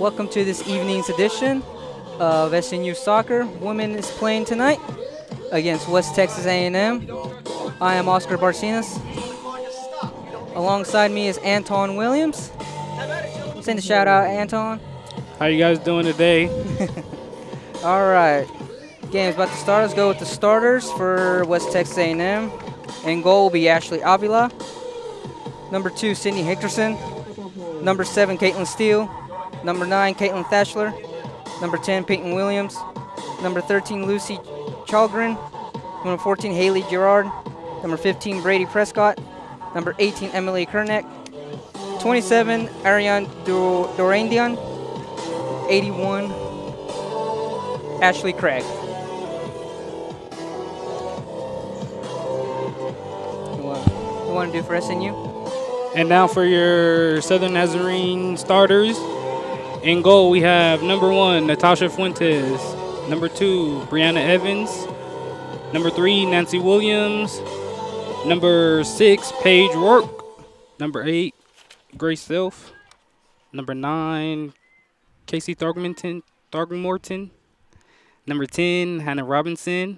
Welcome to this evening's edition of SNU Soccer. Women is playing tonight against West Texas A&M. I am Oscar Barcinas. Alongside me is Anton Williams. Send a shout out, Anton. How you guys doing today? All right, game's about to start. Let's go with the starters for West Texas A&M. In goal will be Ashley Avila. Number 2, Sydney Hickerson. Number 7, Caitlin Steele. Number 9, Caitlin Thashler. Number 10, Peyton Williams. Number 13, Lucy Chalgren. Number 14, Haley Gerard. Number 15, Brady Prescott. Number 18, Emily Kerneck. 27, Ariane Dorandian. 81, Ashley Craig. What want to do for SNU? And now for your Southern Nazarene starters. In goal, we have number 1, Natasha Fuentes. Number 2, Brianna Evans. Number 3, Nancy Williams. Number 6, Paige Rourke. Number 8, Grace Self. Number 9, Casey Thorgmorton. Number 10, Hannah Robinson.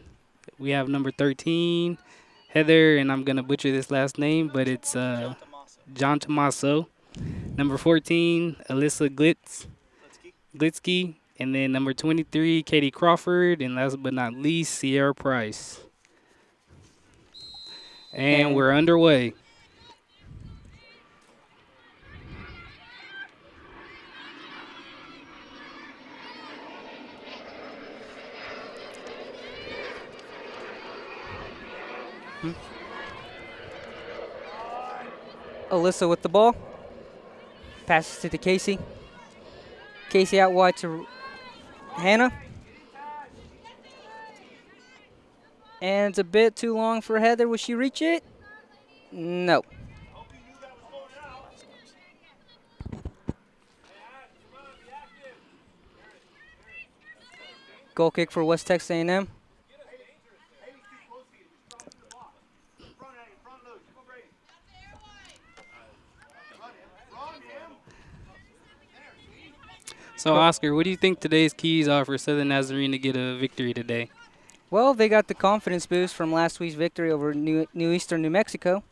We have number 13, Heather, and I'm going to butcher this last name, but it's John Tomaso. Number 14, Alyssa Glitsky. And then number 23, Katie Crawford. And last but not least, Sierra Price. And we're underway. Alyssa with the ball. Passes to Casey. Casey out wide to Hannah. And it's a bit too long for Heather. Will she reach it? No. Goal kick for West Texas A&M. So, Oscar, what do you think today's keys are for Southern Nazarene to get a victory today? Well, they got the confidence boost from last week's victory over New Eastern New Mexico.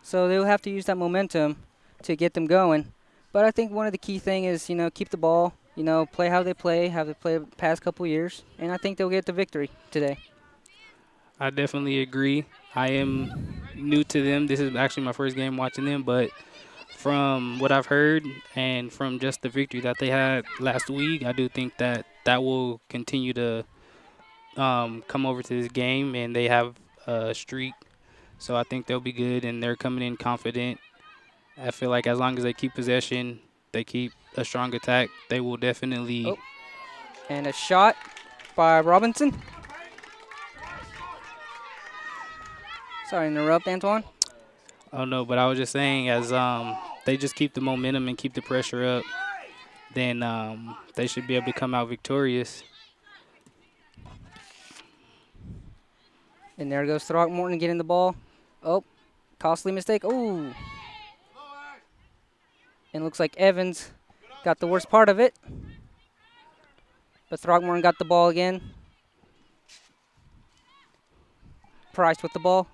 So they'll have to use that momentum to get them going. But I think one of the key thing is, keep the ball, play how they play the past couple years. And I think they'll get the victory today. I definitely agree. I am new to them. This is actually my first game watching them, but from what I've heard and from just the victory that they had last week, I do think that will continue to come over to this game, and they have a streak. So I think they'll be good, and they're coming in confident. I feel like as long as they keep possession, they keep a strong attack, they will definitely. Oh. And a shot by Robinson. Sorry to interrupt, Antoine. Oh, no, but I was just saying as they just keep the momentum and keep the pressure up, then they should be able to come out victorious. And there goes Throckmorton getting the ball. Oh, costly mistake. Oh. And looks like Evans got the worst part of it. But Throckmorton got the ball again. Price with the ball.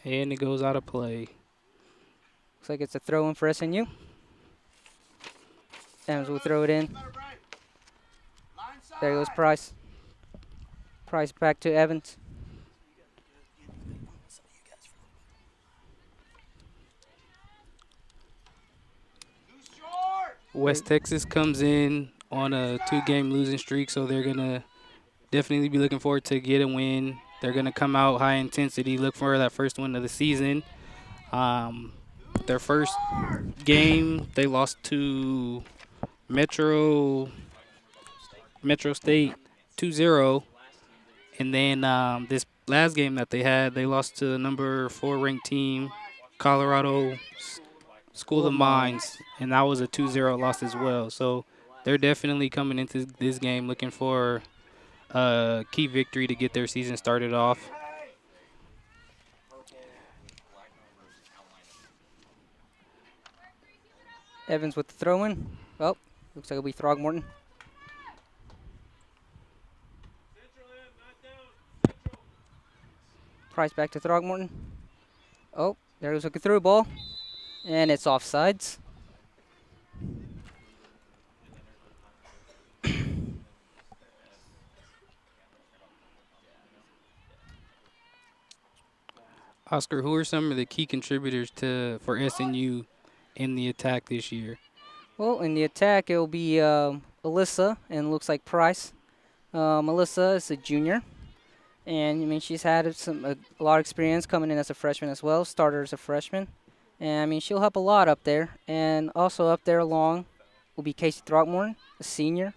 And it goes out of play. Looks like it's a throw in for SNU. Evans will throw it in. There goes Price. Price back to Evans. West Texas comes in on a 2-game losing streak, so they're going to definitely be looking forward to get a win. They're going to come out high intensity, look for that first win of the season. Their first game, they lost to Metro State 2-0. And then this last game that they had, they lost to the number 4 ranked team, Colorado School of Mines, and that was a 2-0 loss as well. So they're definitely coming into this game looking for a key victory to get their season started off. Evans with the throw-in. Oh, looks like it'll be Throgmorton. Price back to Throgmorton. Oh, there goes a through ball. And it's offsides. Oscar, who are some of the key contributors for SNU in the attack this year? Well, in the attack, it'll be Alyssa and looks like Price. Alyssa is a junior. And, I mean, she's had a lot of experience coming in as a freshman as well, starter as a freshman. And, I mean, she'll help a lot up there. And also up there along will be Casey Throckmorton, a senior.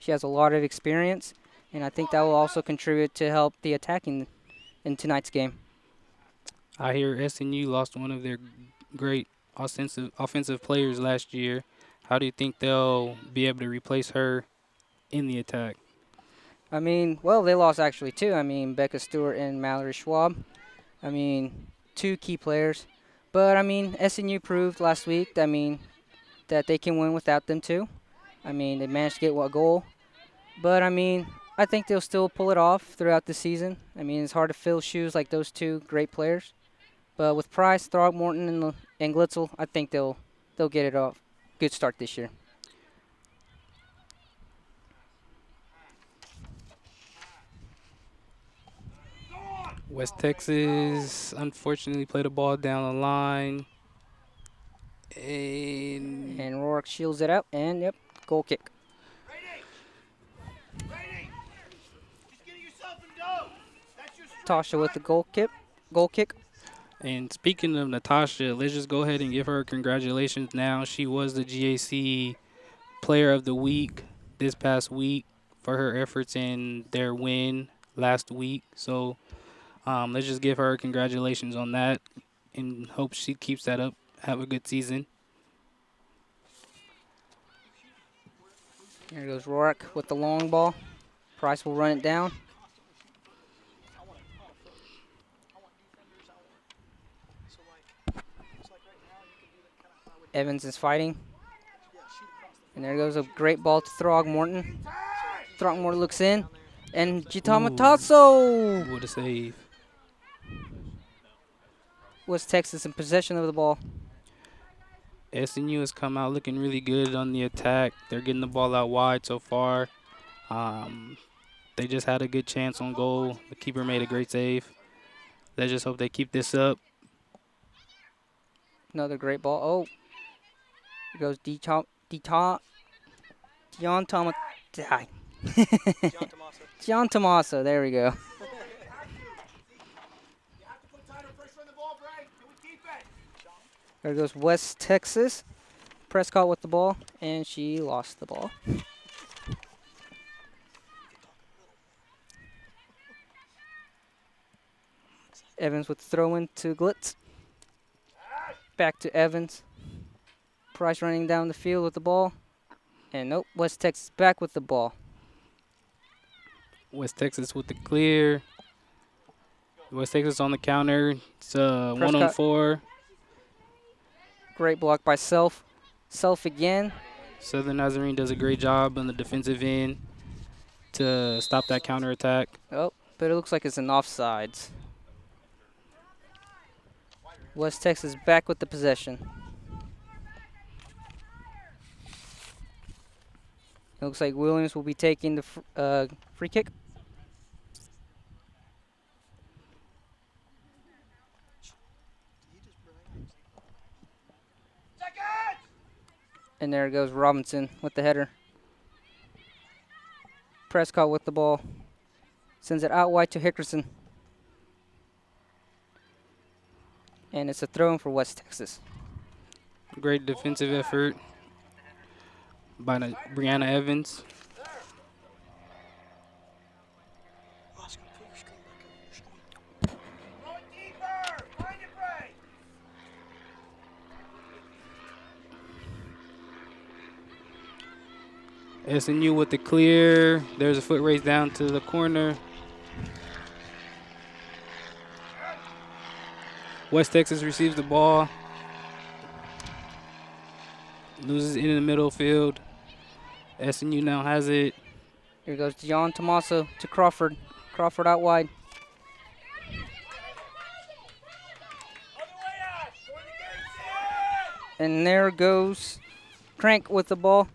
She has a lot of experience, and I think that will also contribute to help the attacking in tonight's game. I hear SNU lost one of their great offensive players last year. How do you think they'll be able to replace her in the attack? I mean, well, they lost actually two. I mean, Becca Stewart and Mallory Schwab. I mean, two key players. But, I mean, SNU proved last week, I mean, that they can win without them too. I mean, they managed to get a goal. But, I mean, I think they'll still pull it off throughout the season. I mean, it's hard to fill shoes like those two great players. But with Price, Throgmorton, and Glitzel, I think they'll get it off. Good start this year. West Texas unfortunately played a ball down the line. And Rourke shields it out, and yep, goal kick. Tasha with the goal kick. And speaking of Natasha, let's just go ahead and give her congratulations now. She was the GAC Player of the Week this past week for her efforts in their win last week. So let's just give her congratulations on that and hope she keeps that up. Have a good season. Here goes Rourke with the long ball. Price will run it down. Evans is fighting. And there goes a great ball to Throgmorton. Throgmorton looks in. And Gitamataso! What a save. West Texas in possession of the ball. SNU has come out looking really good on the attack. They're getting the ball out wide so far. They just had a good chance on goal. The keeper made a great save. Let's just hope they keep this up. Another great ball. Oh. Here goes Dion Tommaso. There we go. There goes West Texas. Prescott with the ball, and she lost the ball. Evans with the throw-in to Glitz. Back to Evans. Price running down the field with the ball. And nope, West Texas back with the ball. West Texas with the clear. West Texas on the counter. It's 1-on-4. Great block by Self. Self again. Southern Nazarene does a great job on the defensive end to stop that counterattack. Oh, but it looks like it's an offsides. West Texas back with the possession. It looks like Williams will be taking the free kick. And there goes Robinson with the header. Prescott with the ball. Sends it out wide to Hickerson. And it's a throw-in for West Texas. Great defensive effort by Brianna Evans. SNU with the clear. There's a foot race down to the corner. West Texas receives the ball. loses it in the middle field. SNU now has it. Here goes John Tomaso to Crawford. Crawford out wide. And there goes Crank with the ball.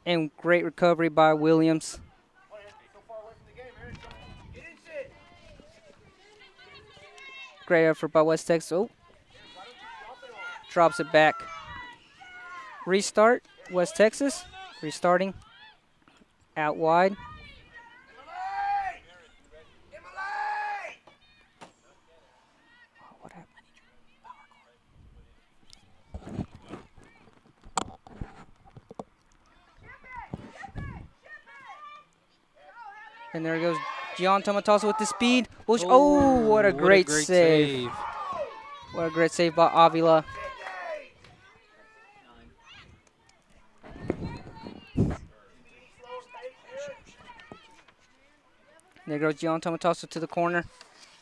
And great recovery by Williams. Great effort by West Texas. Oh. Drops it back. Restart. West Texas. Restarting. Out wide. What happened? And there goes Gian Tomatasa with the speed. Oh, what a great save. What a great save by Avila. There goes Gian Tomatasa to the corner.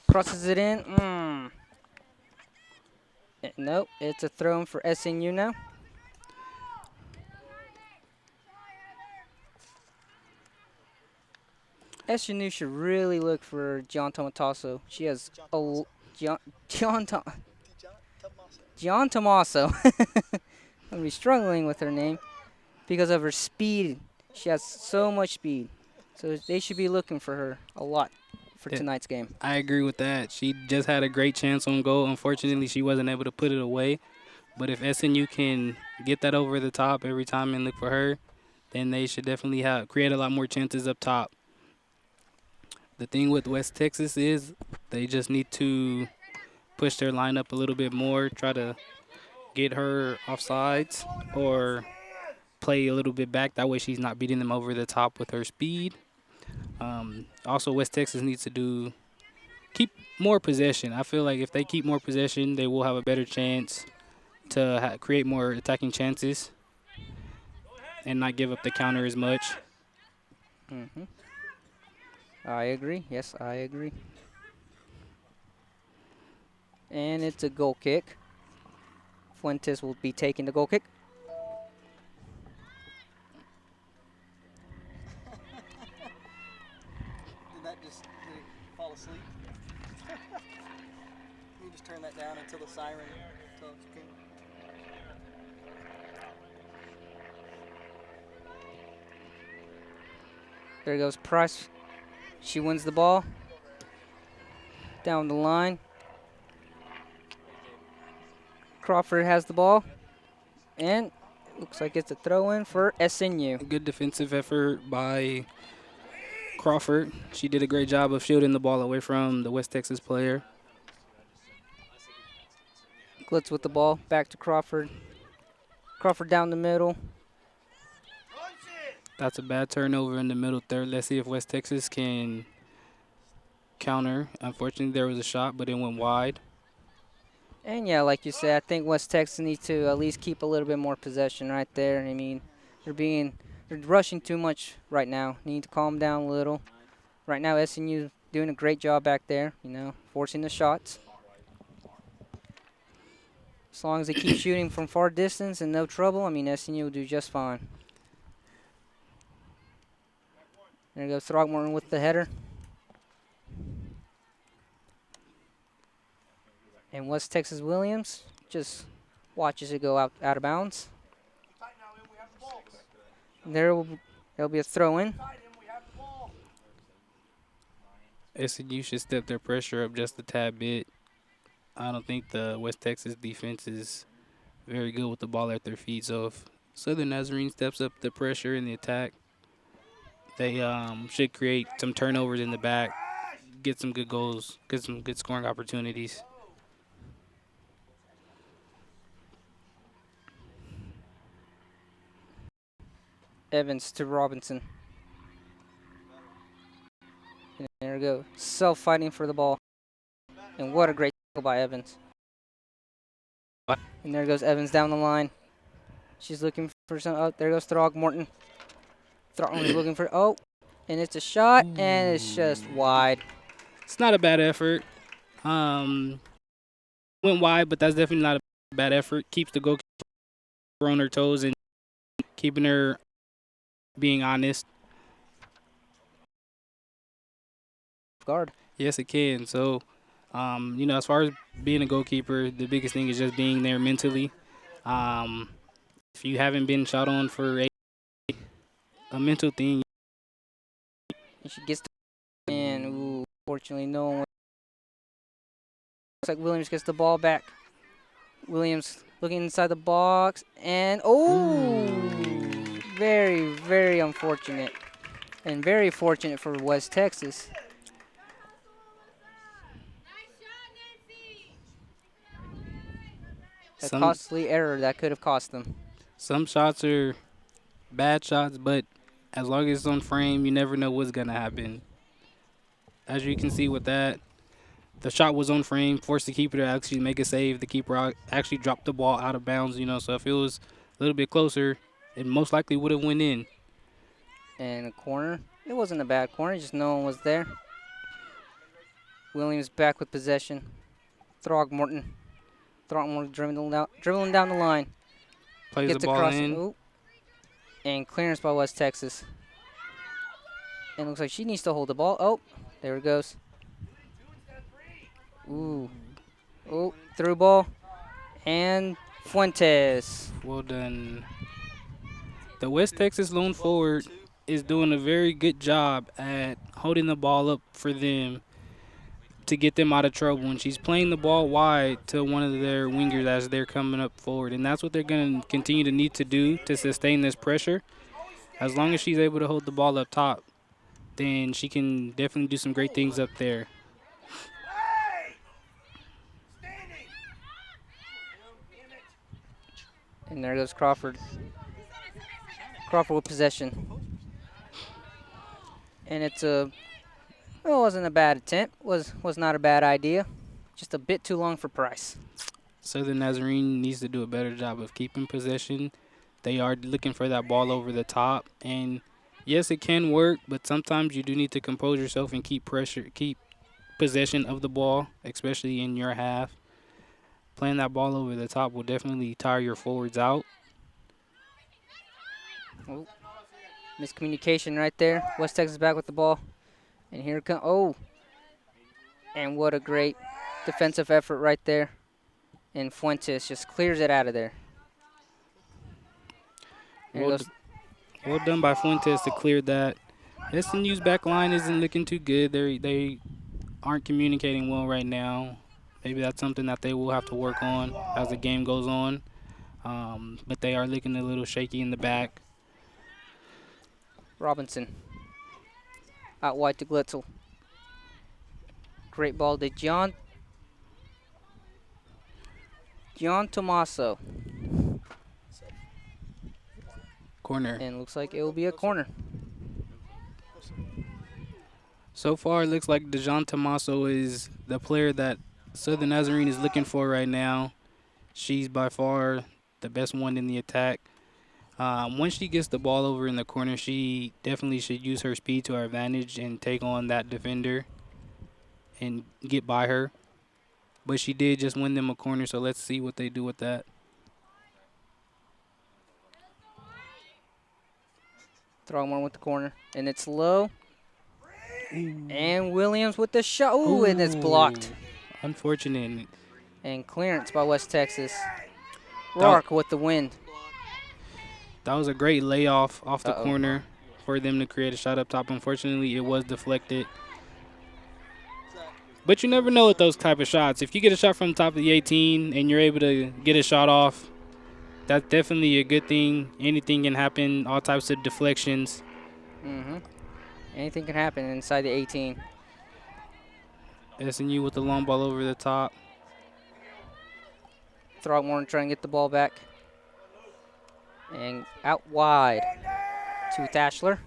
Crosses it in. Nope, it's a throw in for SNU now. SNU should really look for Gian Tomataso. She has a Gian Tomaso. I'm gonna be struggling with her name because of her speed. She has so much speed, so they should be looking for her a lot for tonight's game. I agree with that. She just had a great chance on goal. Unfortunately, she wasn't able to put it away. But if SNU can get that over the top every time and look for her, then they should definitely create a lot more chances up top. The thing with West Texas is they just need to push their lineup a little bit more, try to get her offsides or play a little bit back. That way she's not beating them over the top with her speed. Also, West Texas needs to keep more possession. I feel like if they keep more possession, they will have a better chance to create more attacking chances and not give up the counter as much. I agree. Yes, I agree. And it's a goal kick. Fuentes will be taking the goal kick. Did it fall asleep? You just turn that down until the siren tells you. There goes Price. She wins the ball. Down the line. Crawford has the ball. And looks like it's a throw-in for SNU. Good defensive effort by Crawford. She did a great job of shielding the ball away from the West Texas player. Glitz with the ball. Back to Crawford. Crawford down the middle. That's a bad turnover in the middle third. Let's see if West Texas can counter. Unfortunately, there was a shot, but it went wide. And yeah, like you said, I think West Texas needs to at least keep a little bit more possession right there. I mean, they're rushing too much right now. Need to calm down a little. Right now, SNU doing a great job back there, forcing the shots. As long as they keep shooting from far distance and no trouble, I mean, SNU will do just fine. There goes Throckmorton with the header. And West Texas Williams just watches it go out of bounds. There'll be a throw-in. SNU should step their pressure up just a tad bit. I don't think the West Texas defense is very good with the ball at their feet. So if Southern Nazarene steps up the pressure in the attack, they should create some turnovers in the back, get some good goals, get some good scoring opportunities. Evans to Robinson. And there we go. Self-fighting for the ball. And what a great tackle by Evans. And there goes Evans down the line. She's looking for some. Oh, there goes Throckmorton. Throckmorton's looking for. Oh, and it's a shot, and it's just wide. It's not a bad effort. Went wide, but that's definitely not a bad effort. Keeps the goalkeeper her on her toes and keeping her being honest. Guard. Yes, it can. So, as far as being a goalkeeper, the biggest thing is just being there mentally. Um, if you haven't been shot on for a mental thing, And she gets the and ooh, fortunately no one. Looks like Williams gets the ball back. Williams looking inside the box and very, very unfortunate. And very fortunate for West Texas. A costly error that could have cost them. some shots are bad shots, but as long as it's on frame, you never know what's going to happen. As you can see with that, the shot was on frame, forced the keeper to actually make a save. The keeper actually dropped the ball out of bounds, so if it was a little bit closer, it most likely would have went in. And a corner. It wasn't a bad corner, just no one was there. Williams back with possession. Throgmorton dribbling down the line. Plays Gets the ball across. in. Ooh. And clearance by West Texas. And looks like she needs to hold the ball. Oh, there it goes. Ooh. Oh, through ball. And Fuentes. Well done. The West Texas lone forward is doing a very good job at holding the ball up for them to get them out of trouble. And she's playing the ball wide to one of their wingers as they're coming up forward. And that's what they're going to continue to need to do to sustain this pressure. As long as she's able to hold the ball up top, then she can definitely do some great things up there. And there goes Crawford. Crawford with possession. And it wasn't a bad attempt. Was not a bad idea. Just a bit too long for Price. Southern Nazarene needs to do a better job of keeping possession. They are looking for that ball over the top. And yes, it can work, but sometimes you do need to compose yourself and keep possession of the ball, especially in your half. Playing that ball over the top will definitely tire your forwards out. Oh, miscommunication right there. West Texas back with the ball. And here it comes. Oh. And what a great defensive effort right there. And Fuentes just clears it out of there. Well done by Fuentes to clear that. SNU's back line isn't looking too good. They aren't communicating well right now. Maybe that's something that they will have to work on as the game goes on. But they are looking a little shaky in the back. Robinson. Out wide to Glitzel. Great ball to John Tomaso. Corner. And looks like it will be a corner. So far, it looks like Dejon Tomaso is the player that Southern Nazarene is looking for right now. She's by far the best one in the attack. Once she gets the ball over in the corner, she definitely should use her speed to her advantage and take on that defender and get by her. But she did just win them a corner, so let's see what they do with that. Throgmorton with the corner. And it's low. And Williams with the shot. Ooh, and it's blocked. Unfortunate. And clearance by West Texas. Rourke with the wind. That was a great layoff off the corner for them to create a shot up top. Unfortunately, it was deflected. But you never know with those type of shots. If you get a shot from the top of the 18 and you're able to get a shot off, that's definitely a good thing. Anything can happen, all types of deflections. Mm-hmm. Anything can happen inside the 18. SNU with the long ball over the top. Throgmorton trying to get the ball back. And out wide to Thashler.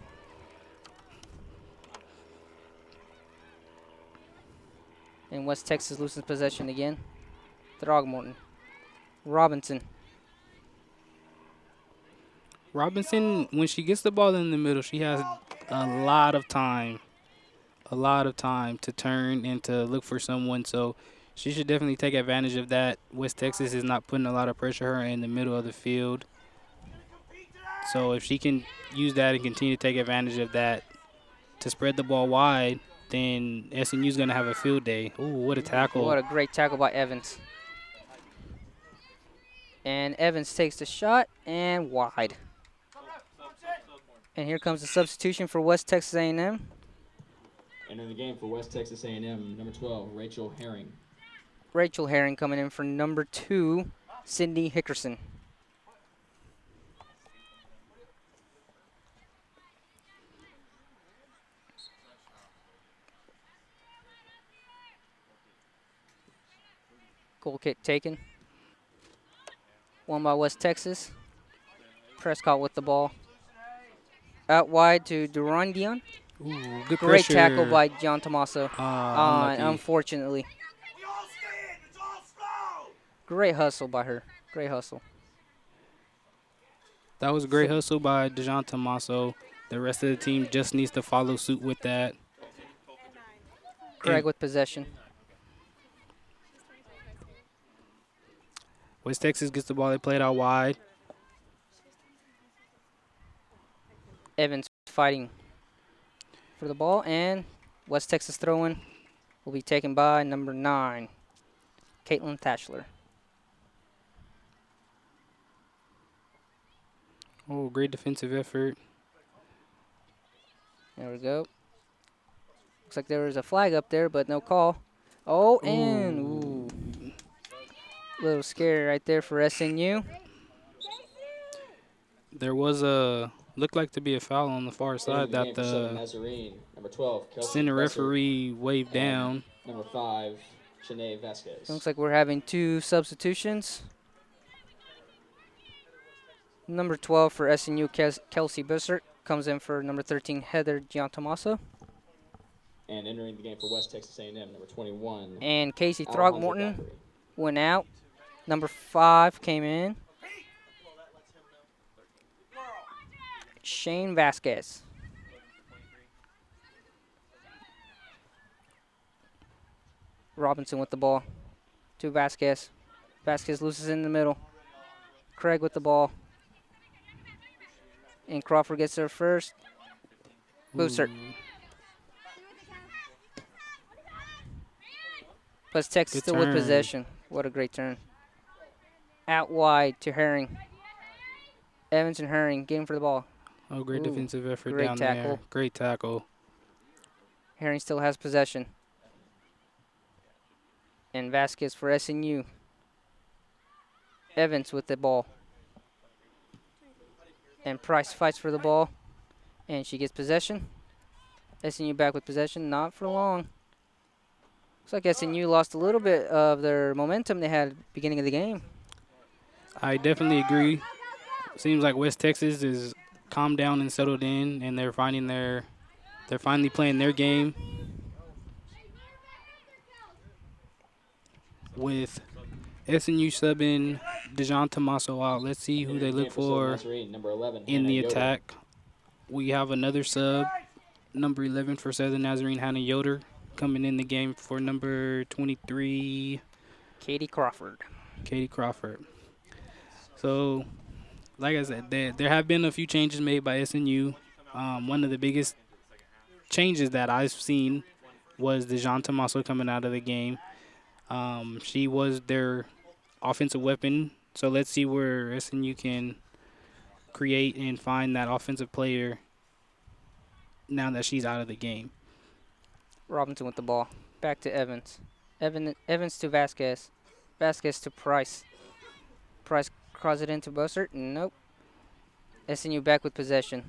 And West Texas loses possession again. Throgmorton. Robinson. Robinson, when she gets the ball in the middle, she has a lot of time to turn and to look for someone. So she should definitely take advantage of that. West Texas is not putting a lot of pressure on her in the middle of the field. So if she can use that and continue to take advantage of that to spread the ball wide, then SNU is going to have a field day. Ooh, what a tackle. What a great tackle by Evans. And Evans takes the shot and wide. And here comes the substitution for West Texas A&M. Entering the game for West Texas A&M, number 12, Rachel Herring. Rachel Herring coming in for number 2, Sydney Hickerson. Goal kick taken. One by West Texas. Prescott with the ball. Out wide to Durandian. Ooh, good Great pressure. tackle by John Tomaso. Unlucky. Unfortunately. Great hustle by her. Great hustle. That was a great hustle by DeJohn Tomaso. The rest of the team just needs to follow suit with that. Craig with possession. West Texas gets the ball. They play it out wide. Evans fighting for the ball, and West Texas throw-in will be taken by number 9, Caitlin Tashler. Oh, great defensive effort. There we go. Looks like there was a flag up there, but no call. Oh, and ooh. Little scary right there for SNU. There was a looked like to be a foul on the far side that Entering game for the Nazarene, number 12, Kelsey center Besser, referee waved down. number 5, Shanae Vasquez. Looks like we're having 2 substitutions. Number 12 for SNU, Kelsey Bussert, comes in for number 13, Heather Giantomaso. And entering the game for West Texas A&M, number 21, And Casey Alejandra Throgmorton Thackeray. went out. Number 5 came in. Shane Vasquez. Robinson with the ball to Vasquez. Vasquez loses in the middle. Craig with the ball. And Crawford gets there first. Boostert. Ooh, Plus Texas Good still with turn. possession. What a great turn. Out wide to Herring. Evans and Herring getting for the ball. Oh, great Ooh, defensive effort great down tackle. there. Great tackle. Herring still has possession. And Vasquez for SNU. Evans with the ball. And Price fights for the ball. And she gets possession. SNU back with possession. Not for long. Looks like SNU lost a little bit of their momentum they had at the beginning of the game. I definitely agree. Seems like West Texas is calmed down and settled in, and they're finally playing their game. With SNU subbing DeJohn Tomaso out. Let's see who they Entering the look game Southern for Nazarene, number 11, in Hannah the Yoder. attack. We have another sub, number 11 for Southern Nazarene, Hannah Yoder, coming in the game for number 23, Katie Crawford. Katie Crawford. So, like I said, there have been a few changes made by SNU. One of the biggest changes that I've seen was DeJohn Tomaso coming out of the game. She was their offensive weapon, so let's see where SNU can create and find that offensive player now that she's out of the game. Robinson with the ball. Back to Evans. Evans to Vasquez. Vasquez to Price. Price crosses it into Bussert. Nope. SNU back with possession.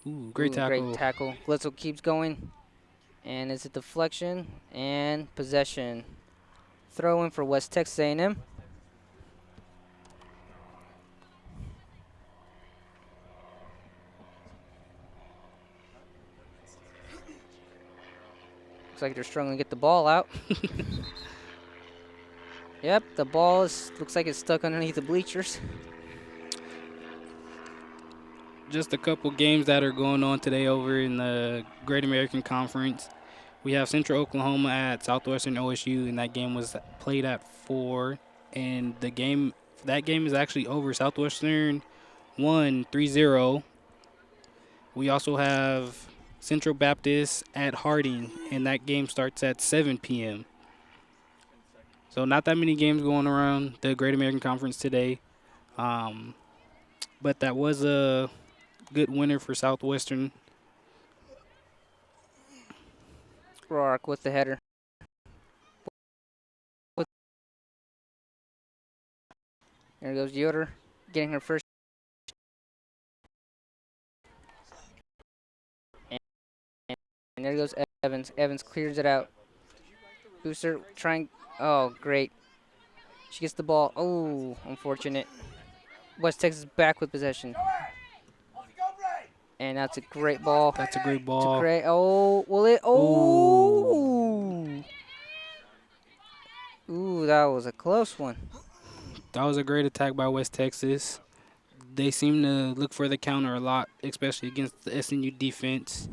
Ooh, great tackle. Great tackle. Glitzel keeps going. And it's a deflection and possession. Throw in for West Texas A&M. Looks like they're struggling to get the ball out. Yep, the ball looks like it's stuck underneath the bleachers. Just a couple games that are going on today over in the Great American Conference. We have Central Oklahoma at Southwestern OSU, and that game was played at 4. And that game is actually over. Southwestern won 3-0. We also have Central Baptist at Harding, and that game starts at 7 p.m. So not that many games going around the Great American Conference today. But that was a good winner for Southwestern. Rourke with the header. There goes Yoder, getting her first. And there goes Evans. Evans clears it out. Booster trying. Oh, great. She gets the ball. Oh, unfortunate. West Texas back with possession. And that's a great ball. That's a great It's a ball. great. Oh, will it? Oh. Ooh, that was a close one. That was a great attack by West Texas. They seem to look for the counter a lot, especially against the SNU defense.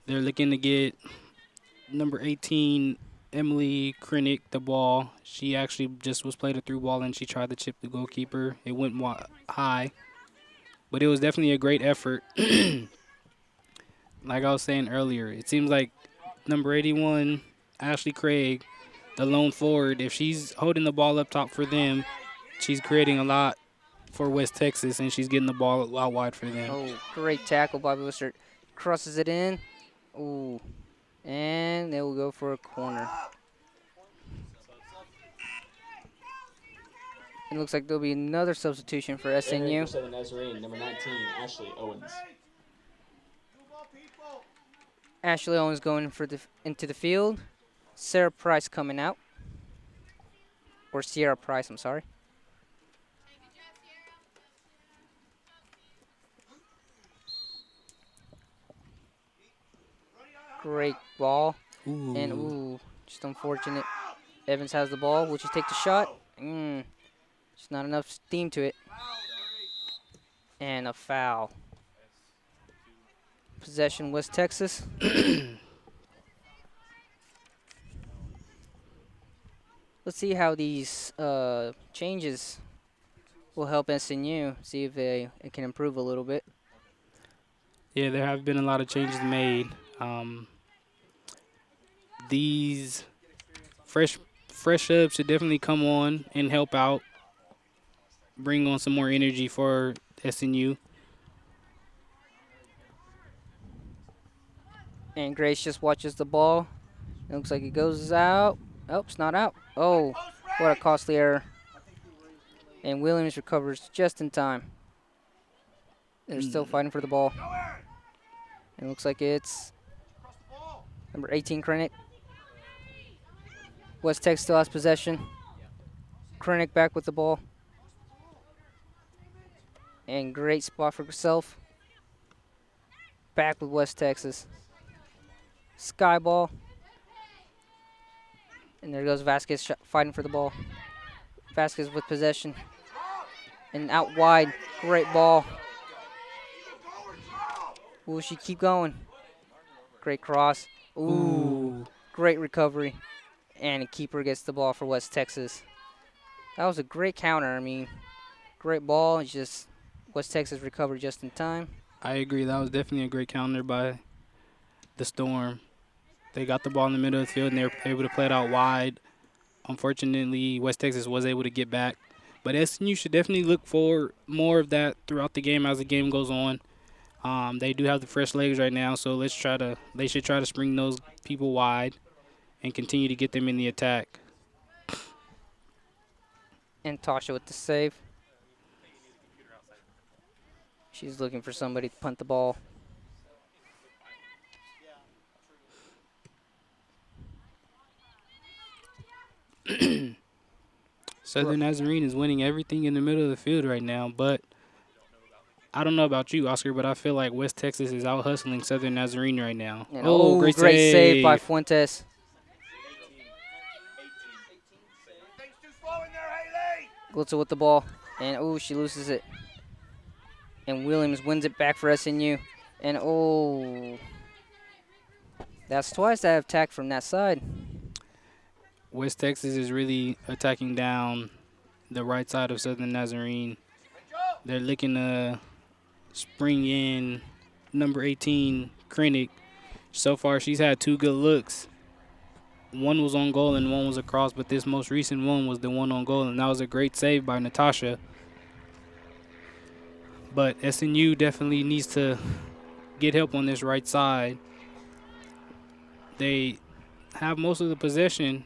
They're looking to get number 18, Emily Krennick, the ball. She actually just was played a through ball, and she tried to chip the goalkeeper. It went high. But it was definitely a great effort. Like I was saying earlier, it seems like number 81, Ashley Craig, the lone forward, if she's holding the ball up top for them, she's creating a lot for West Texas, and she's getting the ball out wide for them. Oh, great tackle by Booster. Crosses it in. Ooh. And they will go for a corner. It looks like there'll be another substitution for SNU. For Southern Nazarene, number 19, Ashley Owens. Ashley Owens going into the field. Sarah Price coming out. Or Sierra Price, I'm sorry. Great ball. Ooh. And just unfortunate. Evans has the ball. Will she take the shot? Just not enough steam to it. And a foul. Possession, West Texas. Let's see how these changes will help SNU. See if it can improve a little bit. Yeah, there have been a lot of changes made. These fresh ups should definitely come on and help out, bring on some more energy for SNU. And Grace just watches the ball. It looks like it goes out. Oh, it's not out. Oh, what a costly error. And Williams recovers just in time. They're still fighting for the ball. It looks like it's number 18, Krennick. West Tech still has possession. Krennick back with the ball. And great spot for herself. Back with West Texas. Sky ball. And there goes Vasquez fighting for the ball. Vasquez with possession. And out wide. Great ball. Will she keep going? Great cross. Ooh. Great recovery. And a keeper gets the ball for West Texas. That was a great counter. I mean, great ball. It's just West Texas recovered just in time. I agree. That was definitely a great counter by the Storm. They got the ball in the middle of the field, and they were able to play it out wide. Unfortunately, West Texas was able to get back. But SNU should definitely look for more of that throughout the game as the game goes on. They do have the fresh legs right now, so they should try to spring those people wide and continue to get them in the attack. And Tasha with the save. She's looking for somebody to punt the ball. Southern Nazarene is winning everything in the middle of the field right now, but I don't know about you, Oscar, but I feel like West Texas is out hustling Southern Nazarene right now. And great save by Fuentes. Glitzer with the ball. And she loses it. And Williams wins it back for SNU. And that's twice I have attacked from that side. West Texas is really attacking down the right side of Southern Nazarene. They're looking to spring in number 18, Krennic. So far, she's had 2 good looks. One was on goal and one was across, but this most recent one was the one on goal, and that was a great save by Natasha. But SNU definitely needs to get help on this right side. They have most of the possession,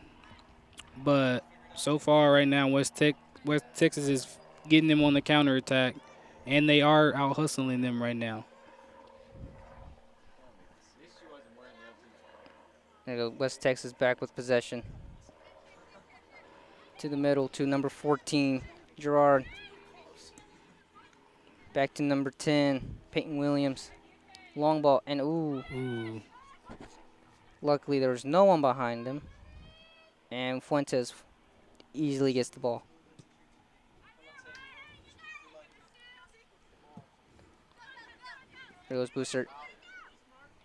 but so far right now, West Texas is getting them on the counterattack, and they are out hustling them right now. There you go. West Texas back with possession. To the middle to number 14, Gerard. Back to number 10, Peyton Williams. Long ball, and Ooh. luckily there was no one behind him. And Fuentes easily gets the ball. There goes Booster,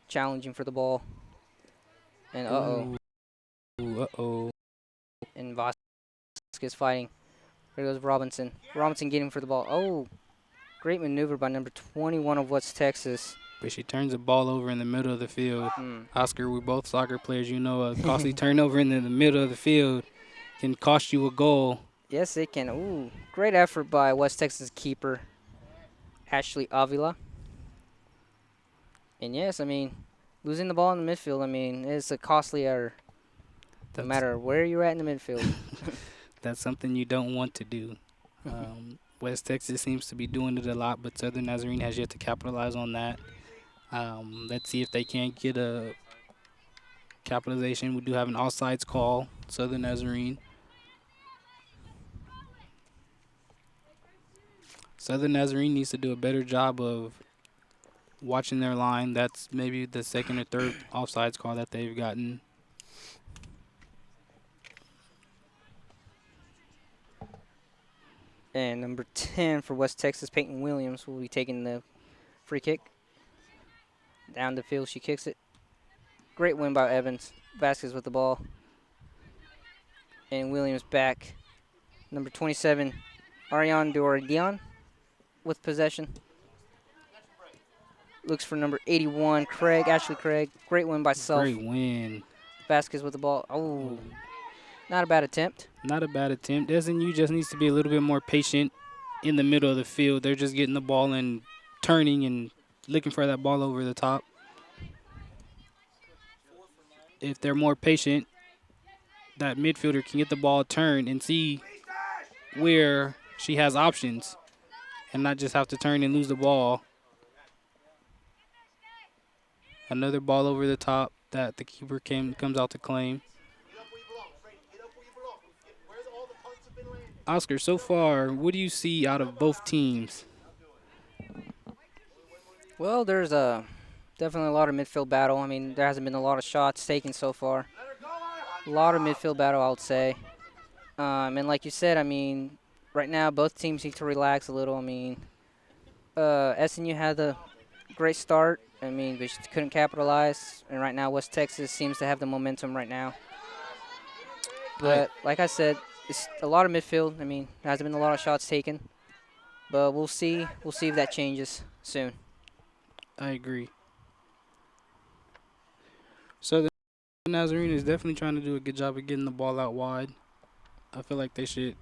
challenging for the ball. And Uh-oh. And Vasquez fighting. There goes Robinson. Robinson getting for the ball. Oh, great maneuver by number 21 of West Texas. But she turns the ball over in the middle of the field. Oscar, we're both soccer players. You know a costly turnover in the middle of the field can cost you a goal. Yes, it can. Ooh, great effort by West Texas keeper, Ashley Avila. And yes, I mean, losing the ball in the midfield, I mean, it's a costly error. No matter where you're at in the midfield. That's something you don't want to do. West Texas seems to be doing it a lot, but Southern Nazarene has yet to capitalize on that. Let's see if they can't get a capitalization. We do have an offsides call, Southern Nazarene. Southern Nazarene needs to do a better job of watching their line. That's maybe the second or third offsides call that they've gotten. And number 10 for West Texas, Peyton Williams, will be taking the free kick. Down the field, she kicks it. Great win by Evans. Vasquez with the ball. And Williams back. Number 27, Ariane Doradian with possession. Looks for number 81, Ashley Craig. Great win by Self. Great win. Vasquez with the ball. Oh, not a bad attempt. Not a bad attempt. SNU just needs to be a little bit more patient in the middle of the field. They're just getting the ball and turning and looking for that ball over the top. If they're more patient, that midfielder can get the ball turned and see where she has options and not just have to turn and lose the ball. Another ball over the top that the keeper comes out to claim. Oscar, so far, what do you see out of both teams? Well, there's definitely a lot of midfield battle. I mean, there hasn't been a lot of shots taken so far. A lot of midfield battle, I would say. And like you said, I mean, right now both teams need to relax a little. I mean, SNU had a great start. I mean, but just couldn't capitalize. And right now, West Texas seems to have the momentum right now. But like I said, it's a lot of midfield. I mean, there hasn't been a lot of shots taken. But we'll see. We'll see if that changes soon. I agree. So the Nazarene is definitely trying to do a good job of getting the ball out wide. I feel like they should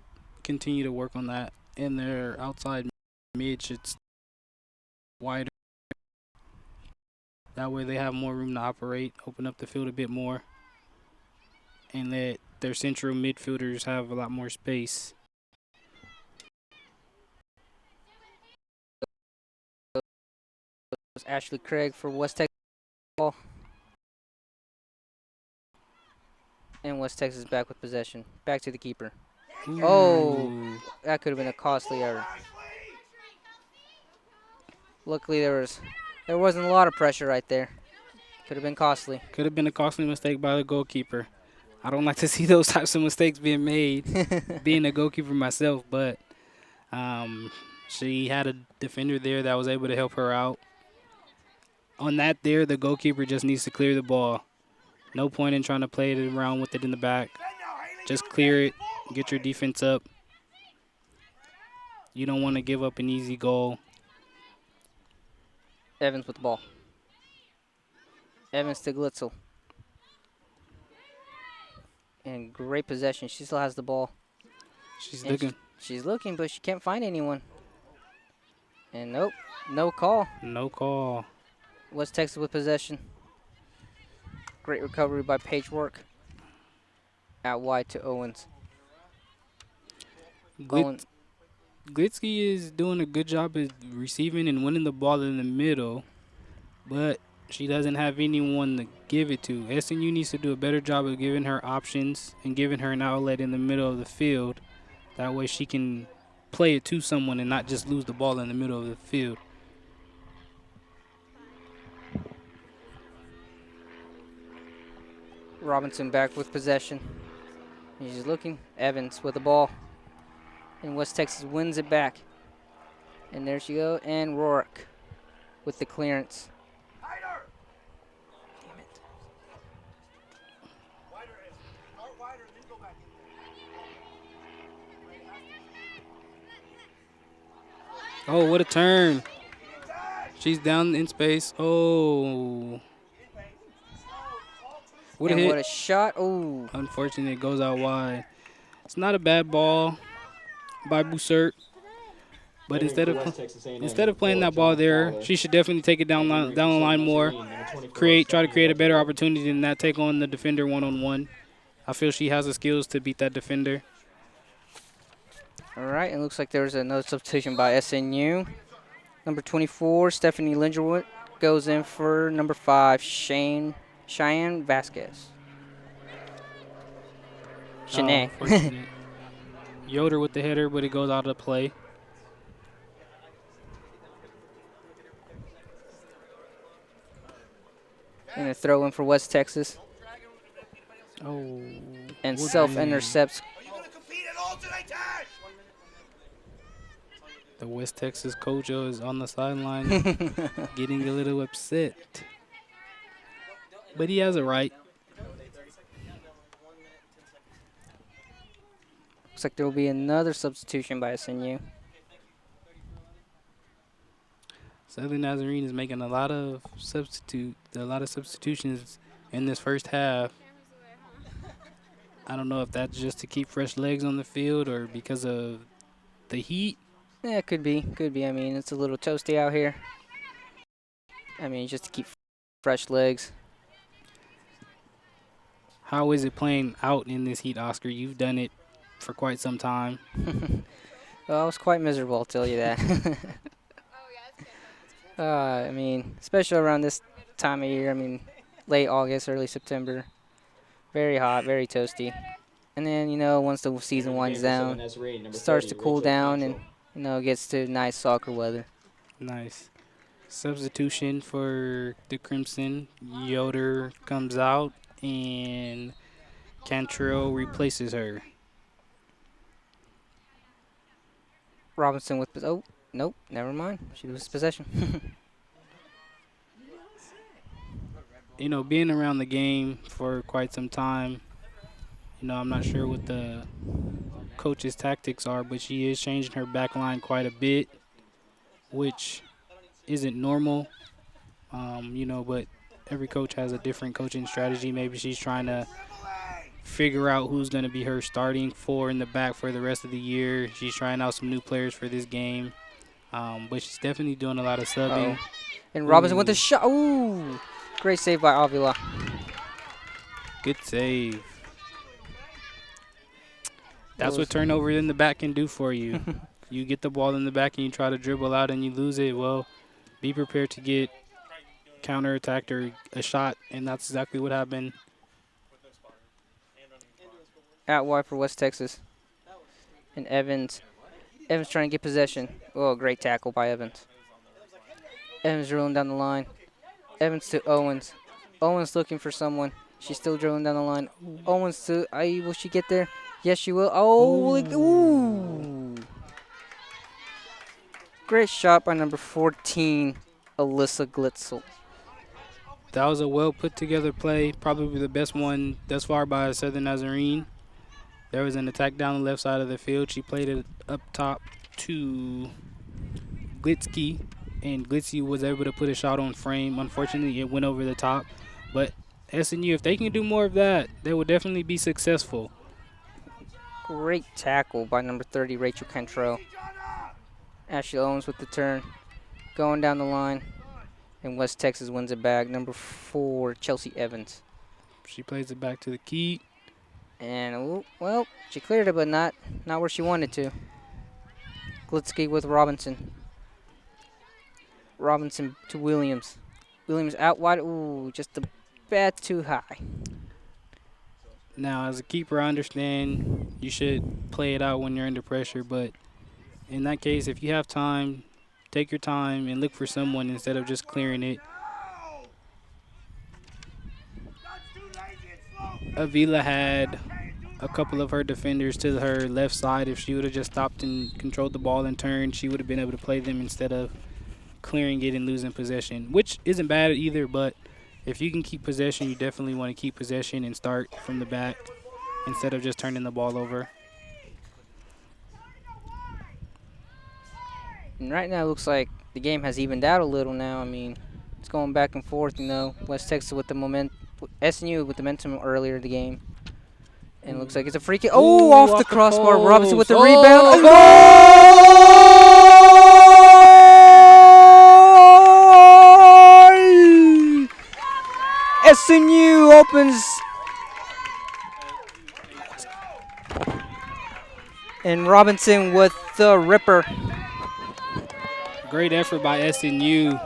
continue to work on that. And their outside mid should stay wider. That way they have more room to operate, open up the field a bit more, and let their central midfielders have a lot more space. Ashley Craig for West Texas. And West Texas back with possession. Back to the keeper. Ooh. Oh, that could have been a costly error. Luckily, there wasn't a lot of pressure right there. Could have been costly. Could have been a costly mistake by the goalkeeper. I don't like to see those types of mistakes being made, being a goalkeeper myself, but she had a defender there that was able to help her out. On that there, the goalkeeper just needs to clear the ball. No point in trying to play it around with it in the back. Just clear it, get your defense up. You don't want to give up an easy goal. Evans with the ball. Evans to Glitzel. And great possession. She still has the ball. She's And looking. She's looking, but she can't find anyone. And nope, no call. No call. West Texas with possession. Great recovery by Page Work. Out wide to Owens. Owens. Glitsky is doing a good job of receiving and winning the ball in the middle, but she doesn't have anyone to give it to. SNU needs to do a better job of giving her options and giving her an outlet in the middle of the field. That way she can play it to someone and not just lose the ball in the middle of the field. Robinson back with possession. He's looking. Evans with the ball. And West Texas wins it back. And there she go. And Rourke with the clearance. Damn it. Oh, what a turn. She's down in space. Oh. What a And hit. what a shot. Oh. Unfortunately, it goes out wide. It's not a bad ball by Bussert, but instead of playing that ball there, she should definitely take it down the line more. Try to create a better opportunity than that. Take on the defender one-on-one. I feel she has the skills to beat that defender. All right. It looks like there's another substitution by SNU. Number 24, Stephanie Lingerwood, goes in for number 5, Cheyenne Vasquez. Shanae. Unfortunate. Yoder with the header, but it goes out of play. And a throw in for West Texas. Oh. And self-intercepts. The West Texas coach is on the sideline getting a little upset. But he has a right. Looks like there will be another substitution by SNU. Southern Nazarene is making a lot of substitutions in this first half. I don't know if that's just to keep fresh legs on the field or because of the heat. Yeah, it could be. Could be. I mean, it's a little toasty out here. I mean, just to keep fresh legs. How is it playing out in this heat, Oscar? You've done it for quite some time. Well, I was quite miserable, I'll tell you that. I mean, especially around this time of year. I mean, late August, early September. Very hot, very toasty. And then, you know, once the season winds down, starts to cool down and, you know, gets to nice soccer weather. Nice. Substitution for the Crimson. Yoder comes out and Cantrell replaces her. Robinson with, oh, nope, never mind. She loses possession. You know, being around the game for quite some time, you know, I'm not sure what the coach's tactics are, but she is changing her back line quite a bit, which isn't normal, you know, but every coach has a different coaching strategy. Maybe she's trying to figure out who's going to be her starting four in the back for the rest of the year. She's trying out some new players for this game, but she's definitely doing a lot of subbing. And Robinson with the shot. Ooh, great save by Avila. Good save. That's what turnover in the back can do for you. You get the ball in the back and you try to dribble out and you lose it. Well, be prepared to get counterattacked or a shot, and that's exactly what happened. Out wide for West Texas. And Evans. Evans trying to get possession. Oh, great tackle by Evans. Evans drilling down the line. Evans to Owens. Owens looking for someone. She's still drilling down the line. Owens to, will she get there? Yes, she will. Oh, ooh. Great shot by number 14, Alyssa Glitzel. That was a well put together play, probably the best one thus far by Southern Nazarene. There was an attack down the left side of the field. She played it up top to Glitsky, and Glitsky was able to put a shot on frame. Unfortunately, it went over the top. But SNU, if they can do more of that, they will definitely be successful. Great tackle by number 30, Rachel Cantrell. Ashley Owens with the turn. Going down the line. And West Texas wins it back. Number 4, Chelsea Evans. She plays it back to the key. And, well, she cleared it, but not where she wanted to. Glitsky with Robinson. Robinson to Williams. Williams out wide. Ooh, just a bit too high. Now, as a keeper, I understand you should play it out when you're under pressure, but in that case, if you have time, take your time and look for someone instead of just clearing it. Avila had a couple of her defenders to her left side. If she would have just stopped and controlled the ball and turned, she would have been able to play them instead of clearing it and losing possession, which isn't bad either, but if you can keep possession, you definitely want to keep possession and start from the back instead of just turning the ball over. And right now it looks like the game has evened out a little now. I mean, it's going back and forth, West Texas with the momentum, SNU with the momentum earlier in the game. And it looks like it's a free kick. Oh, off the crossbar. post. Robinson with the Oh, rebound. Goal! SNU opens. And Robinson with the ripper. Great effort by SNU.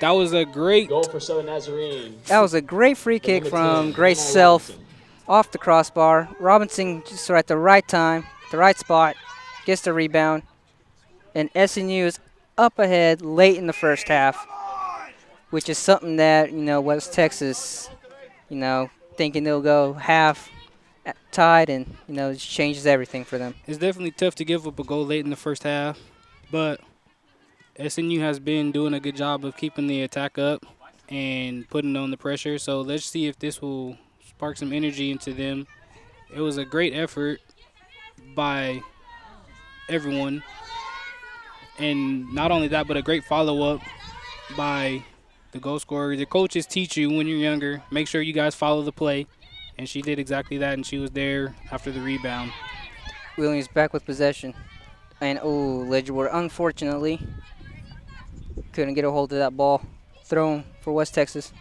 That was a great Goal for Southern Nazarene. That was a great free kick Number from 10, Grace Emma Self Robinson. off the crossbar. Robinson just at the right time, the right spot, gets the rebound. And SNU is up ahead late in the first half, which is something that, West Texas, thinking they'll go half tied and, it changes everything for them. It's definitely tough to give up a goal late in the first half, but SNU has been doing a good job of keeping the attack up and putting on the pressure. So let's see if this will spark some energy into them. It was a great effort by everyone. And not only that, but a great follow-up by the goal scorer. The coaches teach you when you're younger, make sure you guys follow the play. And she did exactly that, and she was there after the rebound. Williams back with possession. And, Ledgerwood, unfortunately, couldn't get a hold of that ball. Thrown for West Texas.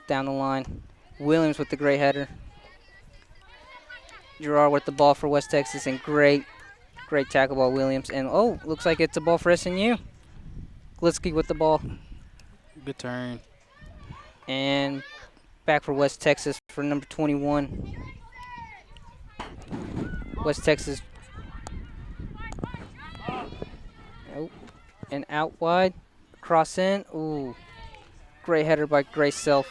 Down the line. Williams with the great header. Gerard with the ball for West Texas, and great tackle by Williams. And, looks like it's a ball for SNU. Glitsky with the ball. Good turn. And back for West Texas for number 21. West Texas. And out wide. Cross in. Ooh. Great header by Grace Self.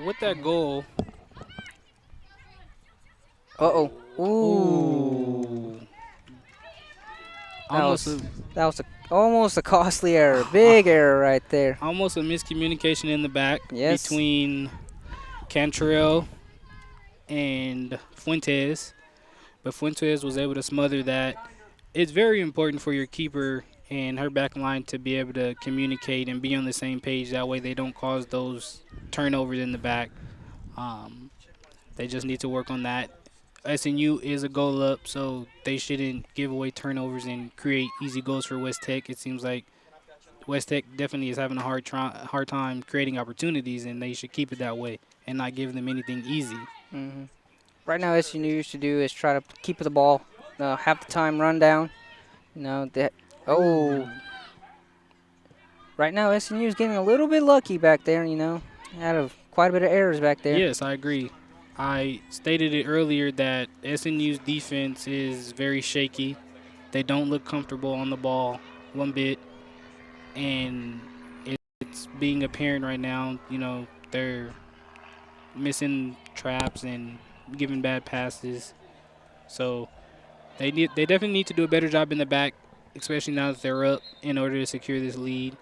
With that goal. Uh-oh. Ooh. Ooh. That was almost a costly error. Big error right there. Almost a miscommunication in the back Yes. between Cantrell and Fuentes. But Fuentes was able to smother that. It's very important for your keeper and her back line to be able to communicate and be on the same page. That way they don't cause those turnovers in the back. They just need to work on that. SNU is a goal up, so they shouldn't give away turnovers and create easy goals for West Tech. It seems like West Tech definitely is having a hard time creating opportunities, and they should keep it that way and not give them anything easy. Mm-hmm. Right now, SNU should do is try to keep the ball, have the time run down. Right now, SNU is getting a little bit lucky back there, out of quite a bit of errors back there. Yes, I agree. I stated it earlier that SNU's defense is very shaky. They don't look comfortable on the ball one bit, and it's being apparent right now. They're missing traps and giving bad passes. So they definitely need to do a better job in the back, especially now that they're up, in order to secure this lead.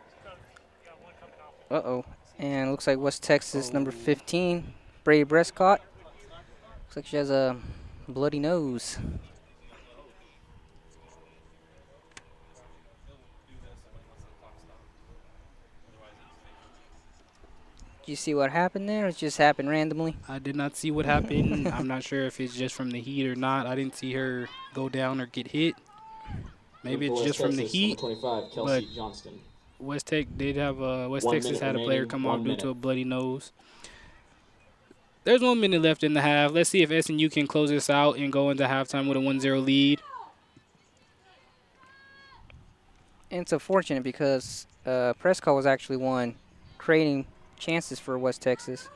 And it looks like West Texas, number 15, Brady Prescott. Looks like she has a bloody nose. Did you see what happened there? It just happened randomly. I did not see what happened. I'm not sure if it's just from the heat or not. I didn't see her go down or get hit. Maybe For it's West just from the Texas, heat. number 25, but Kelsey Johnston. West Tech did have West 1 Texas minute had a player remaining, come 1 off due to minute. a bloody nose. There's 1 minute left in the half. Let's see if SNU can close this out and go into halftime with a 1-0 lead. And it's unfortunate because Prescott was actually one creating chances for West Texas.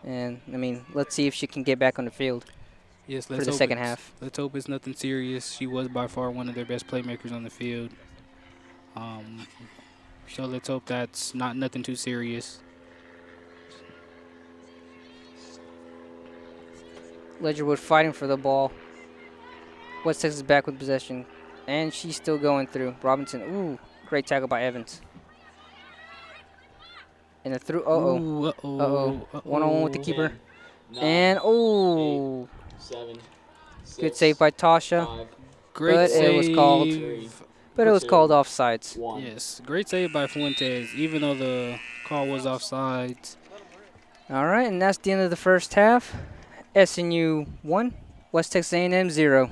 And, I mean, let's see if she can get back on the field Yes, for the second half. Let's hope it's nothing serious. She was by far one of their best playmakers on the field. So let's hope that's nothing too serious. Ledgerwood fighting for the ball. West Texas back with possession. And she's still going through. Robinson, ooh, great tackle by Evans. And a through, Ooh, One-on-one with the keeper. 10, 9, And, oh, 7, 6, good save by Tasha. 5, Great But save. it was called. But it was 2, called offsides. 1. Yes, great save by Fuentes, even though the call was offsides. All right, and that's the end of the first half. SNU 1, West Texas A&M 0.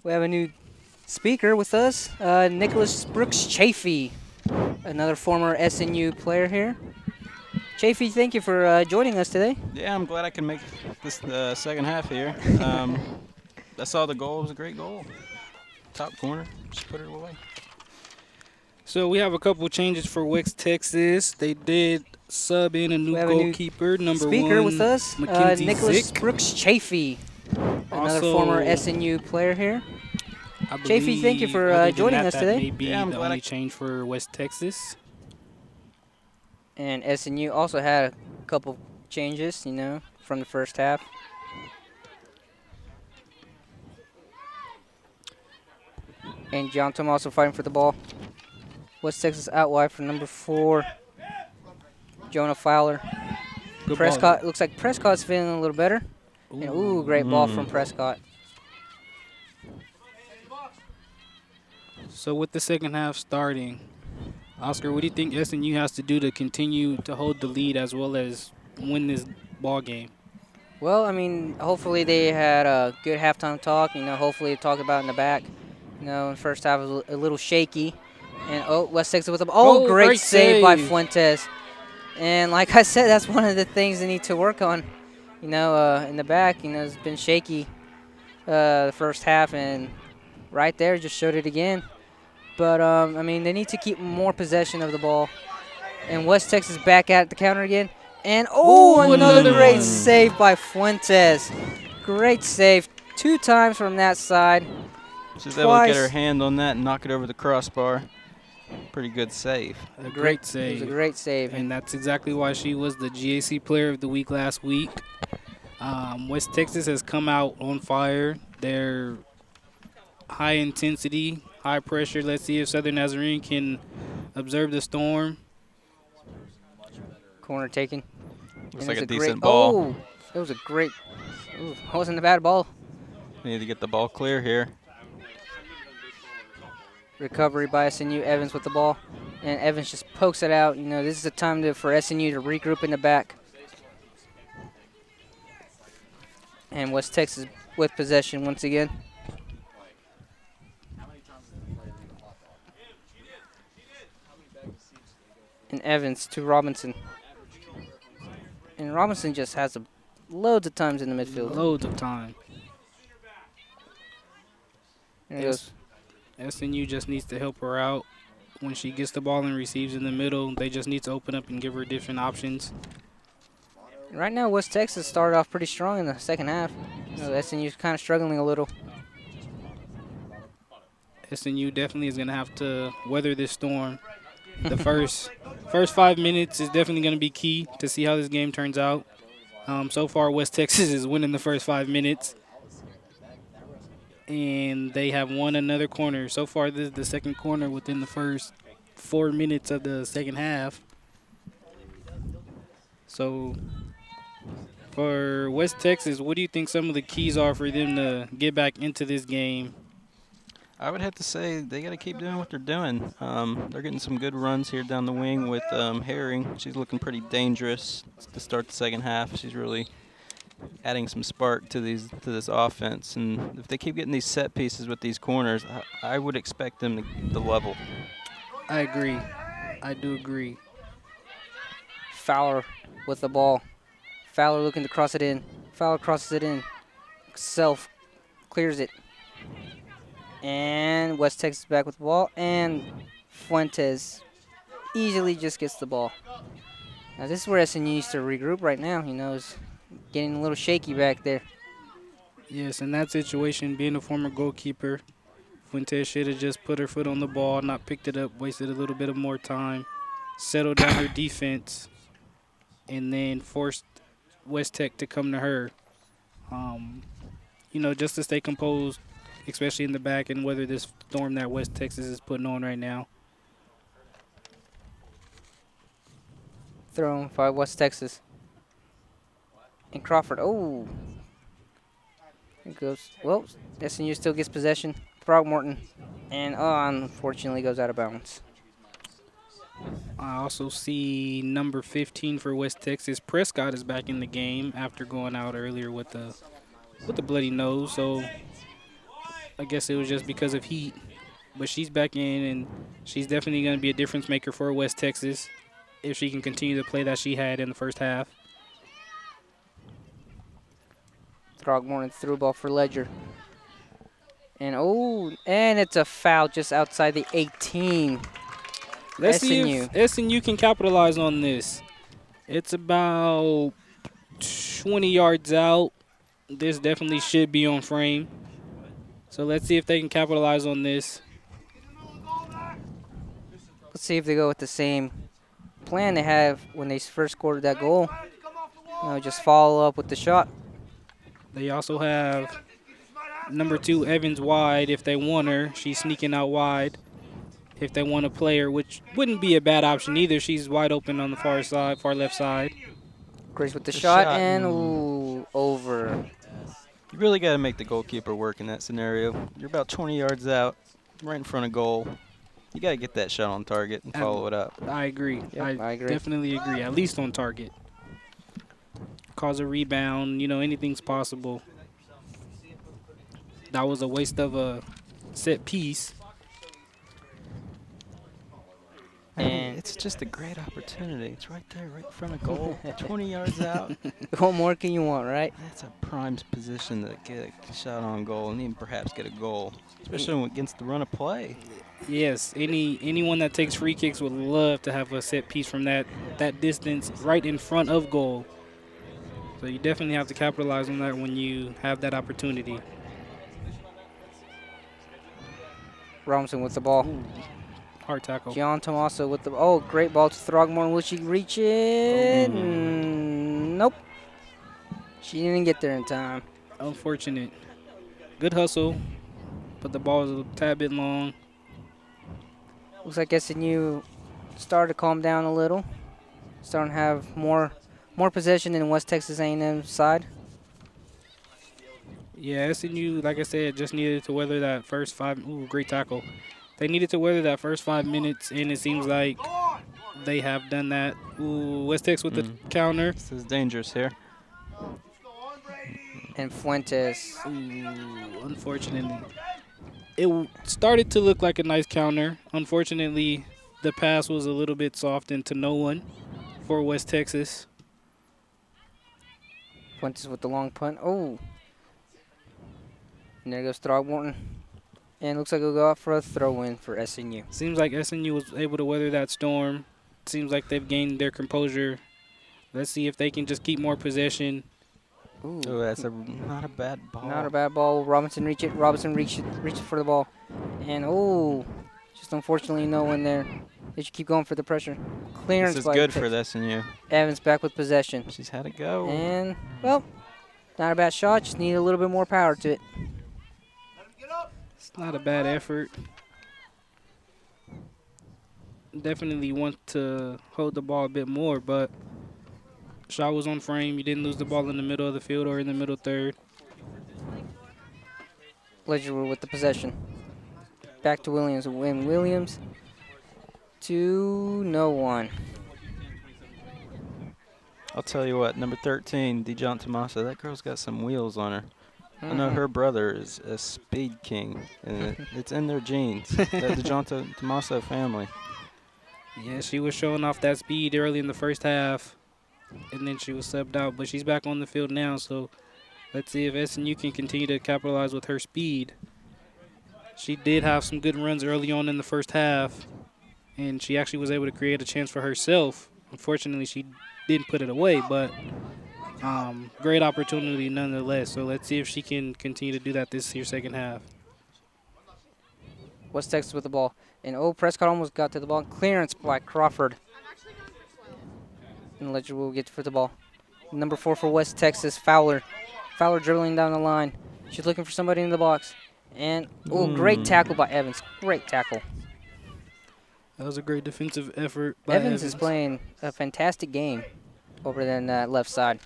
We have a new speaker with us, Nicholas Brooks Chafee, another former SNU player here. Chafee, thank you for joining us today. Yeah, I'm glad I can make this the second half here. I saw the goal. It was a great goal. Top corner. Just put it away. So we have a couple changes for West Texas. They did sub in a new We have a new goalkeeper, number Speaker one, with us, Mackenzie Nicholas Zick. Brooks Chafee, another Also, former SNU player here. I Chafee, thank you believe for other than joining that, us that today. may be Yeah, I'm the glad only I- change for West Texas. And SNU also had a couple changes, from the first half. And John Tom also fighting for the ball. West Texas out wide for number 4, Jonah Fowler. Good Prescott, looks like Prescott's feeling a little better. ball. And, ooh, great ball from Prescott. So with the second half starting, Oscar, what do you think SNU has to do to continue to hold the lead as well as win this ball game? Well, I mean, hopefully they had a good halftime talk. Hopefully they talked about it in the back. The first half was a little shaky. And, West Texas with them. Oh, great save by Fuentes. And like I said, that's one of the things they need to work on. In the back, it's been shaky the first half. And right there just showed it again. But, I mean, they need to keep more possession of the ball. And West Texas back at the counter again. And, another great save by Fuentes. Great save. 2 times from that side. She's able to get her hand on that and knock it over the crossbar. Pretty good save. A great save. It was a great save. And that's exactly why she was the GAC Player of the Week last week. West Texas has come out on fire. They're high intensity, high pressure. Let's see if Southern Nazarene can observe the storm. Corner taken. Looks And like it's a decent ball. Oh, it was a great. Ooh, it wasn't a bad ball. We need to get the ball clear here. Recovery by SNU. Evans with the ball. And Evans just pokes it out. This is the time for SNU to regroup in the back. And West Texas with possession once again. And Evans to Robinson. And Robinson just has loads of times in the midfield. Loads of time. There he goes. SNU just needs to help her out. When she gets the ball and receives in the middle, they just need to open up and give her different options. Right now, West Texas started off pretty strong in the second half. SNU's kind of struggling a little. SNU definitely is going to have to weather this storm. The first 5 minutes is definitely going to be key to see how this game turns out. So far, West Texas is winning the first 5 minutes. And they have won another corner. So far, this is the second corner within the first 4 minutes of the second half. So for West Texas, what do you think some of the keys are for them to get back into this game? I would have to say they got to keep doing what they're doing. They're getting some good runs here down the wing with Herring. She's looking pretty dangerous to start the second half. She's really adding some spark to this offense. And if they keep getting these set pieces with these corners, I would expect them to level. I agree. I do agree. Fowler with the ball. Fowler looking to cross it in. Fowler crosses it in. Self clears it. And West Texas back with the ball. And Fuentes easily just gets the ball. Now this is where SNU needs to regroup right now. Is getting a little shaky back there. Yes, in that situation, being a former goalkeeper, Fuentes should have just put her foot on the ball, not picked it up, wasted a little bit of more time, settled down her defense, and then forced West Tech to come to her. Just to stay composed, especially in the back and weather this storm that West Texas is putting on right now. Thrown by West Texas. And Crawford, oh. It goes, well, SNU still gets possession. Throckmorton. And, unfortunately goes out of bounds. I also see number 15 for West Texas. Prescott is back in the game after going out earlier with the bloody nose. So I guess it was just because of heat. But she's back in, and she's definitely going to be a difference maker for West Texas if she can continue to play that she had in the first half. Throgmorton threw a ball for Ledger. And it's a foul just outside the 18. Let's see SNU. if SNU can capitalize on this. It's about 20 yards out. This definitely should be on frame. So let's see if they can capitalize on this. Let's see if they go with the same plan they have when they first scored that goal. Just follow up with the shot. They also have number 2, Evans, wide if they want her. She's sneaking out wide if they want to play her, which wouldn't be a bad option either. She's wide open on the far side, far left side. Grace with the shot, and over. You really got to make the goalkeeper work in that scenario. You're about 20 yards out, right in front of goal. You got to get that shot on target and follow it up. I agree. Yep, I agree. Definitely agree. At least on target. Cause a rebound. Anything's possible. That was a waste of a set piece. And it's just a great opportunity. It's right there, right in front of goal, 20 yards out. What more can you want, right? That's a prime position to get a shot on goal and even perhaps get a goal, especially against the run of play. Yes, anyone that takes free kicks would love to have a set piece from that distance right in front of goal. So you definitely have to capitalize on that when you have that opportunity. Robinson with the ball. Ooh, hard tackle. John Tomaso with the great ball to Throgmorton. Will she reach it? Nope. She didn't get there in time. Unfortunate. Good hustle, but the ball was a tad bit long. Looks like SNU started to calm down a little. Starting to have more possession than West Texas A&M side. Yeah, SNU, like I said, just needed to weather that first 5. Ooh, great tackle. They needed to weather that first 5 minutes, and it seems like they have done that. Ooh, West Texas with the counter. This is dangerous here. And Fuentes. Ooh, unfortunately. It started to look like a nice counter. Unfortunately, the pass was a little bit soft and to no one for West Texas. Fuentes with the long punt. Oh. And there goes Throgmorton. And looks like it'll go out for a throw-in for SNU. Seems like SNU was able to weather that storm. Seems like they've gained their composure. Let's see if they can just keep more possession. Ooh. Oh, that's not a bad ball. Not a bad ball. Robinson reach it. Robinson reach it for the ball. And, just unfortunately no one there. They should keep going for the pressure. Clearance This is by good for the SNU. Evans back with possession. She's had it go. And, well, not a bad shot. Just need a little bit more power to it. It's not a bad effort. Definitely want to hold the ball a bit more, but shot was on frame. You didn't lose the ball in the middle of the field or in the middle third. Ledger with the possession. Back to Williams. Williams to no one. I'll tell you what, number 13, DeJohn Tomasa, that girl's got some wheels on her. I know her brother is a speed king, and it's in their genes, the DeJohn Tomasa family. Yeah, she was showing off that speed early in the first half, and then she was subbed out. But she's back on the field now, so let's see if SNU can continue to capitalize with her speed. She did have some good runs early on in the first half, and she actually was able to create a chance for herself. Unfortunately, she didn't put it away, but great opportunity nonetheless. So let's see if she can continue to do that this year second half. West Texas with the ball. And, Prescott almost got to the ball. Clearance by Crawford. And Ledger will get for the ball. Number 4 for West Texas, Fowler. Fowler dribbling down the line. She's looking for somebody in the box. And, great tackle by Evans. Great tackle. That was a great defensive effort by Evans is playing a fantastic game over there on that left side.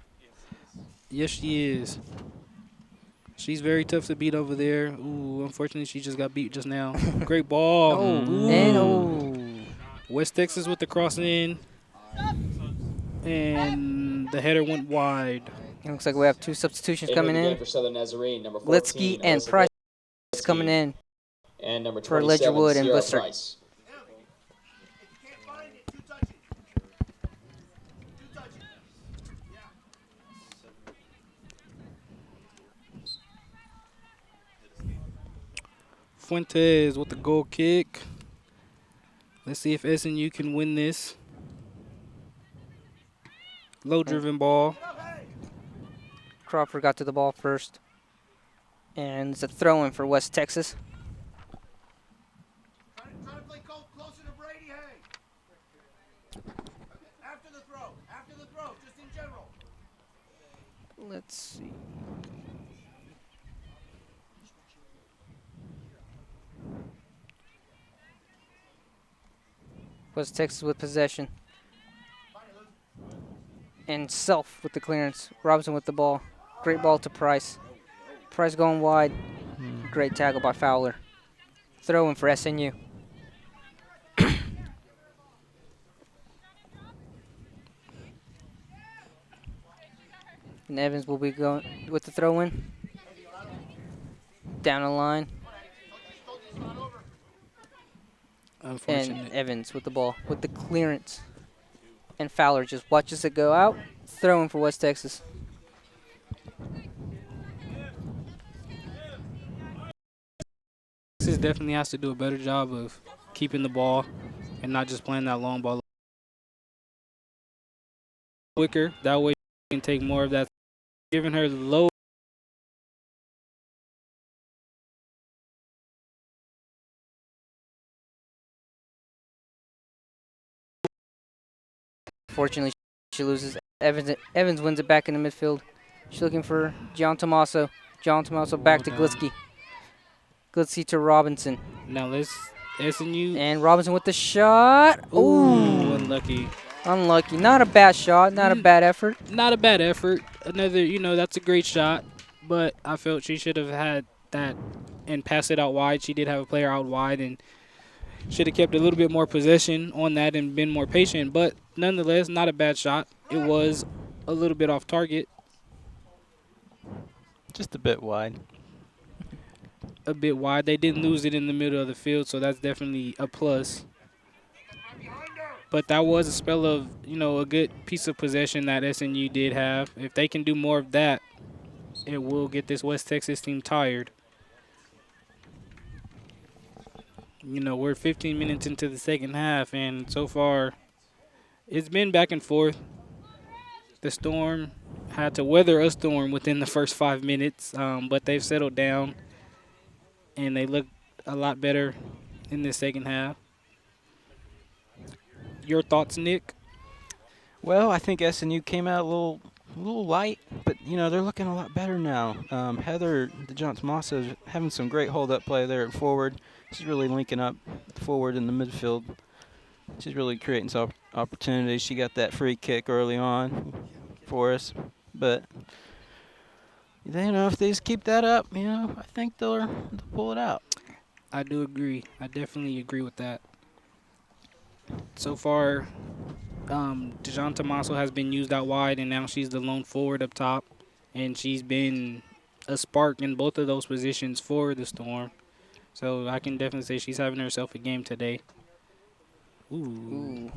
Yes, she is. She's very tough to beat over there. Ooh, unfortunately, she just got beat just now. Great ball. And, West Texas with the cross in. And the header went wide. It looks like we have 2 substitutions coming in. For Southern Nazarene, number 14, Litsky and Alyssa Price coming in And number for 27, Ledgerwood and Sierra Buster. Price. Fuentes with the goal kick. Let's see if SNU can win this. Low driven ball. Crawford got to the ball first. And it's a throw-in for West Texas. Try to play closer to Brady, hey. After the throw, just in general. Let's see. West Texas with possession. And Self with the clearance. Robinson with the ball. Great ball to Price. Price going wide. Great tackle by Fowler. Throw in for SNU. And Evans will be going with the throw in. Down the line. And Unfortunate. Evans with the ball, with the clearance. And Fowler just watches it go out. Throw in for West Texas. Texas definitely has to do a better job of keeping the ball and not just playing that long ball quicker. That way she can take more of that. Giving her low. Fortunately, she loses. Evans wins it back in the midfield. She's looking for John Tomaso. John Tomaso back to Well done. Glitsky. Glitsky to Robinson. Now let's SNU. And Robinson with the shot. Ooh, unlucky. Unlucky. Not a bad shot. Not a bad effort. Not a bad effort. Another, that's a great shot, but I felt she should have had that and passed it out wide. She did have a player out wide and should have kept a little bit more possession on that and been more patient, but nonetheless, not a bad shot. It was a little bit off target. Just a bit wide. A bit wide. They didn't lose it in the middle of the field, so that's definitely a plus. But that was a spell of, a good piece of possession that SNU did have. If they can do more of that, it will get this West Texas team tired. We're 15 minutes into the second half, and so far it's been back and forth. The Storm had to weather a storm within the first 5 minutes, but they've settled down, and they look a lot better in the second half. Your thoughts, Nick? Well, I think SNU came out a little light, but they're looking a lot better now. Heather DeJohn-Tomaso is having some great hold-up play there at forward. She's really linking up forward in the midfield. She's really creating some opportunities. She got that free kick early on for us, but if they just keep that up, I think they'll pull it out. I do agree. I definitely agree with that. So far, DeJohn Tomaso has been used out wide, and now she's the lone forward up top, and she's been a spark in both of those positions for the Storm. So I can definitely say she's having herself a game today. Ooh.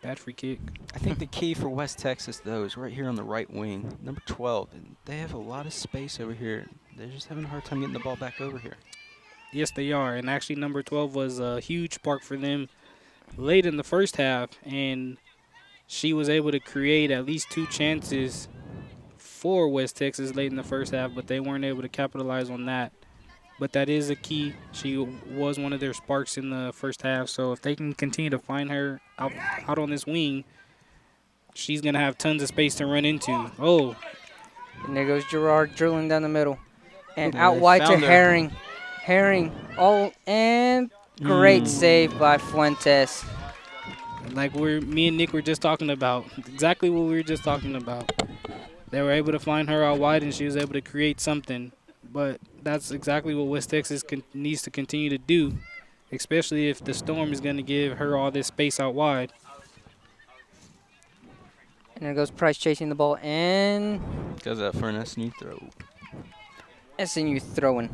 Bad free kick. I think the key for West Texas, though, is right here on the right wing. Number 12, they have a lot of space over here. They're just having a hard time getting the ball back over here. Yes, they are. And actually, number 12 was a huge spark for them late in the first half, and she was able to create at least 2 chances for West Texas late in the first half, but they weren't able to capitalize on that. But that is a key. She was one of their sparks in the first half, so if they can continue to find her out on this wing, she's going to have tons of space to run into. Oh. And there goes Gerard drilling down the middle. And Yeah, out they wide to found her. Herring. Herring. And great save by Fuentes. Like me and Nick were just talking about. Exactly what we were just talking about. They were able to find her out wide, and she was able to create something. But that's exactly what West Texas needs to continue to do, especially if the Storm is going to give her all this space out wide. And there goes Price chasing the ball. And Goes out for an SNU throw. SNU throwing.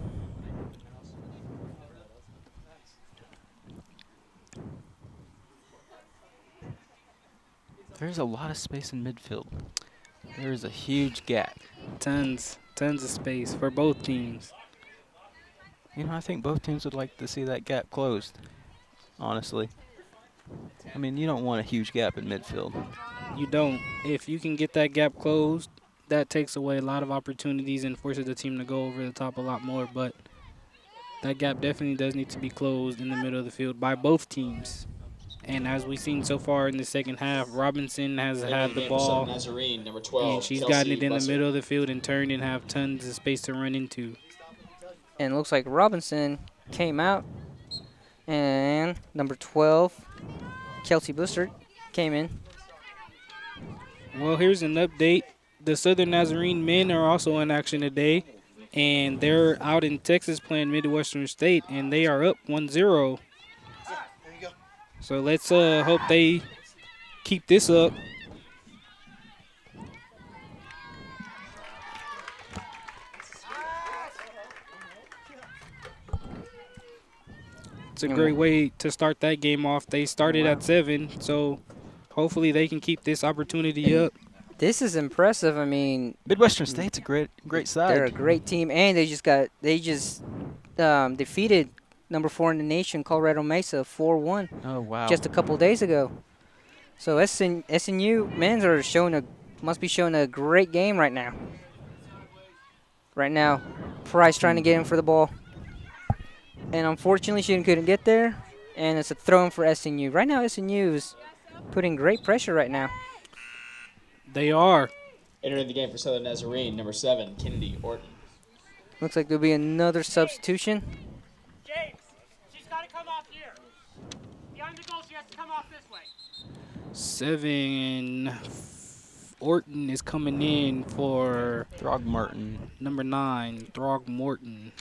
There's a lot of space in midfield. There is a huge gap. Tons of space for both teams. You know, I think both teams would like to see that gap closed, honestly. I mean, you don't want a huge gap in midfield. You don't. If you can get that gap closed, that takes away a lot of opportunities and forces the team to go over the top a lot more. But that gap definitely does need to be closed in the middle of the field by both teams. And as we've seen so far in the second half, Robinson has had the ball, Nazarene, number 12, and she's Kelsey gotten it in the Busser. middle of the field and turned and have tons of space to run into. And it looks like Robinson came out. And number 12, Kelsey Booster, came in. Well, here's an update. The Southern Nazarene men are also in action today, and they're out in Texas playing Midwestern State, and they are up 1-0. So let's hope they keep this up. It's a great way to start that game off. They started at 7, so hopefully they can keep this opportunity up. This is impressive. I mean, Midwestern State's a great side. they're a great team, and they just defeated number 4 in the nation, Colorado Mesa, 4-1 Oh, wow. just a couple days ago. So SNU men's must be showing a great game right now. Right now, Price trying to get in for the ball, and unfortunately she couldn't get there, and it's a throw in for SNU. Right now, SNU is putting great pressure right now. They are. Entering the game for Southern Nazarene, number 7, Kennedy Orton. Looks like there'll be another substitution. James, she's got to come off here. Behind the goal, she has to come off this way. 7. Orton is coming in for Throgmorton. number 9, Throgmorton.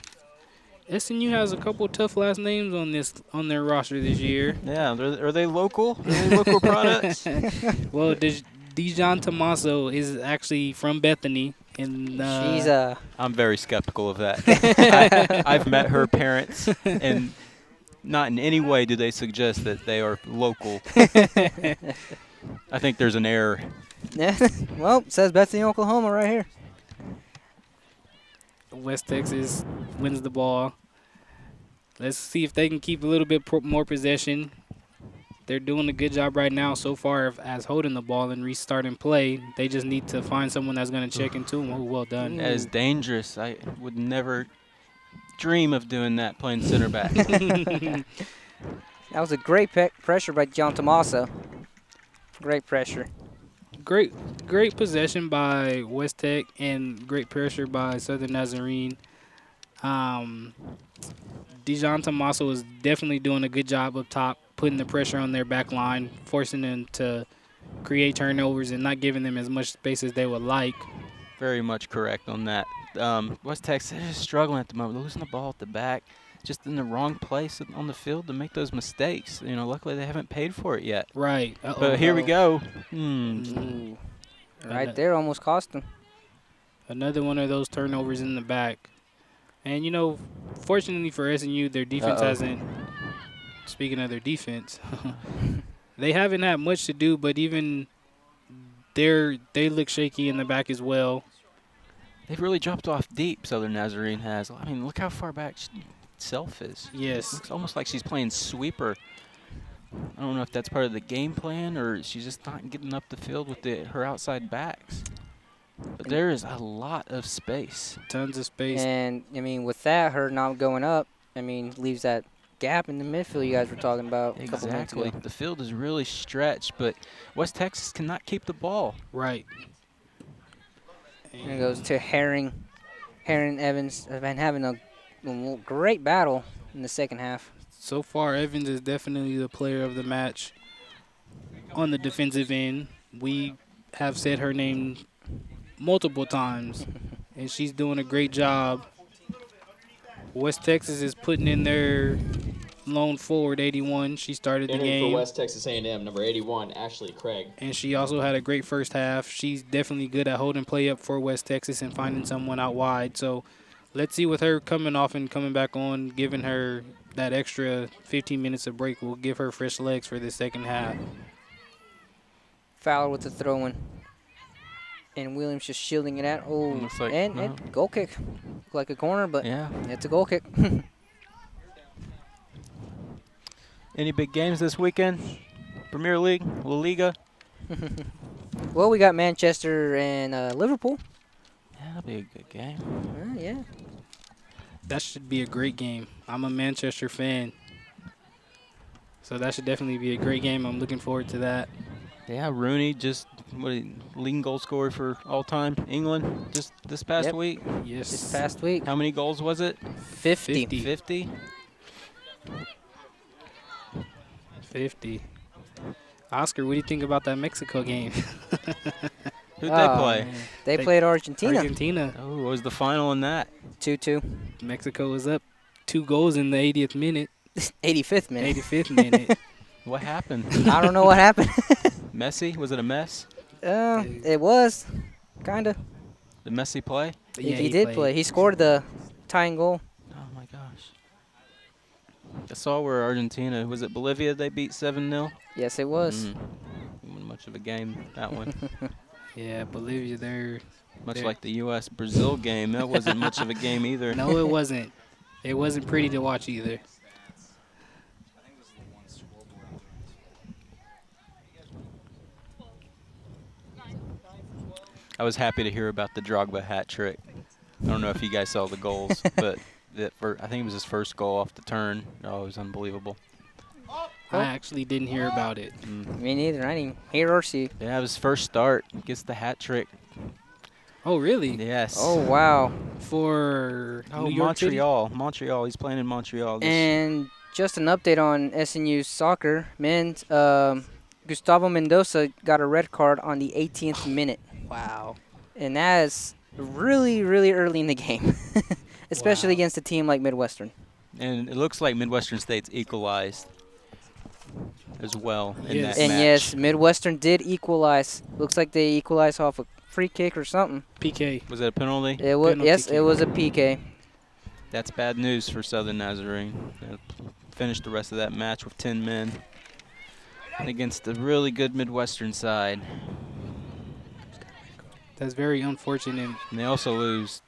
SNU has a couple tough last names on their roster this year. Yeah, are they local? Are they local products? Well, Dijon Tomaso is actually from Bethany, and She's I'm very skeptical of that. I've met her parents, and not in any way do they suggest that they are local. I think there's an error. well, it says Bethany, Oklahoma right here. West Texas wins the ball. Let's see if they can keep a little bit more possession. They're doing a good job right now so far as holding the ball and restarting play. They just need to find someone that's going to check into them. Oh, well done. That is dangerous. I would never dream of doing that playing center back. That was a great pressure by John Tomaso. Great pressure. Great possession by West Tech and great pressure by Southern Nazarene. Dijon Tomaso is definitely doing a good job up top, putting the pressure on their back line, forcing them to create turnovers and not giving them as much space as they would like. Very much correct on that. West Texas is struggling at the moment, losing the ball at the back, just in the wrong place on the field to make those mistakes. You know, luckily they haven't paid for it yet. Right. But here we go. Ooh. Right there, almost cost them. Another one of those turnovers in the back. And, you know, fortunately for SNU, their defense hasn't, speaking of their defense, they haven't had much to do, but even they look shaky in the back as well. They've really dropped off deep, Southern Nazarene has. I mean, look how far back Self is. Yes. Looks almost like she's playing sweeper. I don't know if that's part of the game plan or she's just not getting up the field with her outside backs. But there is a lot of space. Tons of space. And, I mean, with that, her not going up, I mean, leaves that gap in the midfield you guys were talking about a couple minutes ago. Exactly. The field is really stretched, but West Texas cannot keep the ball. Right. And it goes to Herring. Herring Evans have been having a great battle in the second half. So far, Evans is definitely the player of the match on the defensive end. We have said her name multiple times, and she's doing a great job. West Texas is putting in their lone forward, 81. She started the Entering game. for West Texas A&M, number 81, Ashley Craig. And she also had a great first half. She's definitely good at holding play up for West Texas and finding someone out wide. So let's see with her coming off and coming back on, giving her that extra 15 minutes of break will give her fresh legs for the second half. Fowler with the throw in. And Williams just shielding it out. Oh, Looks like- and no. goal kick. Looked like a corner, but Yeah. it's a goal kick. Any big games this weekend? Premier League, La Liga. Well, we got Manchester and Liverpool. Yeah, that'll be a good game. Yeah. That should be a great game. I'm a Manchester fan, so that should definitely be a great game. I'm looking forward to that. Yeah, Rooney just leading goal scorer for all time England just this past Yep. week. Yes. This past week. How many goals was it? 50. 50. 50. Oscar, what do you think about that Mexico game? Who'd they Oh, play? man. They played Argentina. Argentina. Oh, what was the final in that? 2-2. Mexico was up 2 goals in the 80th minute, 85th minute. 85th minute. What happened? I don't know what happened. Messi? Was it a mess? It was. Kind of. Did Messi play? Yeah, he did played. play. He scored the tying goal. Oh my gosh. I saw where Argentina, was it Bolivia they beat 7-0? Yes, it was. Wasn't much of a game, that one. Yeah, Bolivia there. Much There. like the U.S.-Brazil game. That wasn't much of a game either. No, it wasn't. It wasn't pretty to watch either. I was happy to hear about the Drogba hat trick. I don't know if you guys saw the goals, but I think it was his first goal off the turn. Oh, it was unbelievable. I actually didn't hear about it. Me neither. I didn't hear or see. Yeah, it was first start. Gets the hat trick. Oh, really? Yes. Oh, wow. For Oh, New York City? Montreal. Montreal. He's playing in Montreal. And just an update on SNU soccer. Men's Gustavo Mendoza got a red card on the 18th minute. Wow. And that is really, really early in the game, especially Wow. against a team like Midwestern. And it looks like Midwestern State's equalized as well in Yes. that And match. yes, Midwestern did equalize. Looks like they equalized off a free kick or something. PK. Was it a penalty? It was Penalty yes, kick. it was a PK. That's bad news for Southern Nazarene. They'll finish the rest of that match with 10 men against a really good Midwestern side. That's very unfortunate. And they also lose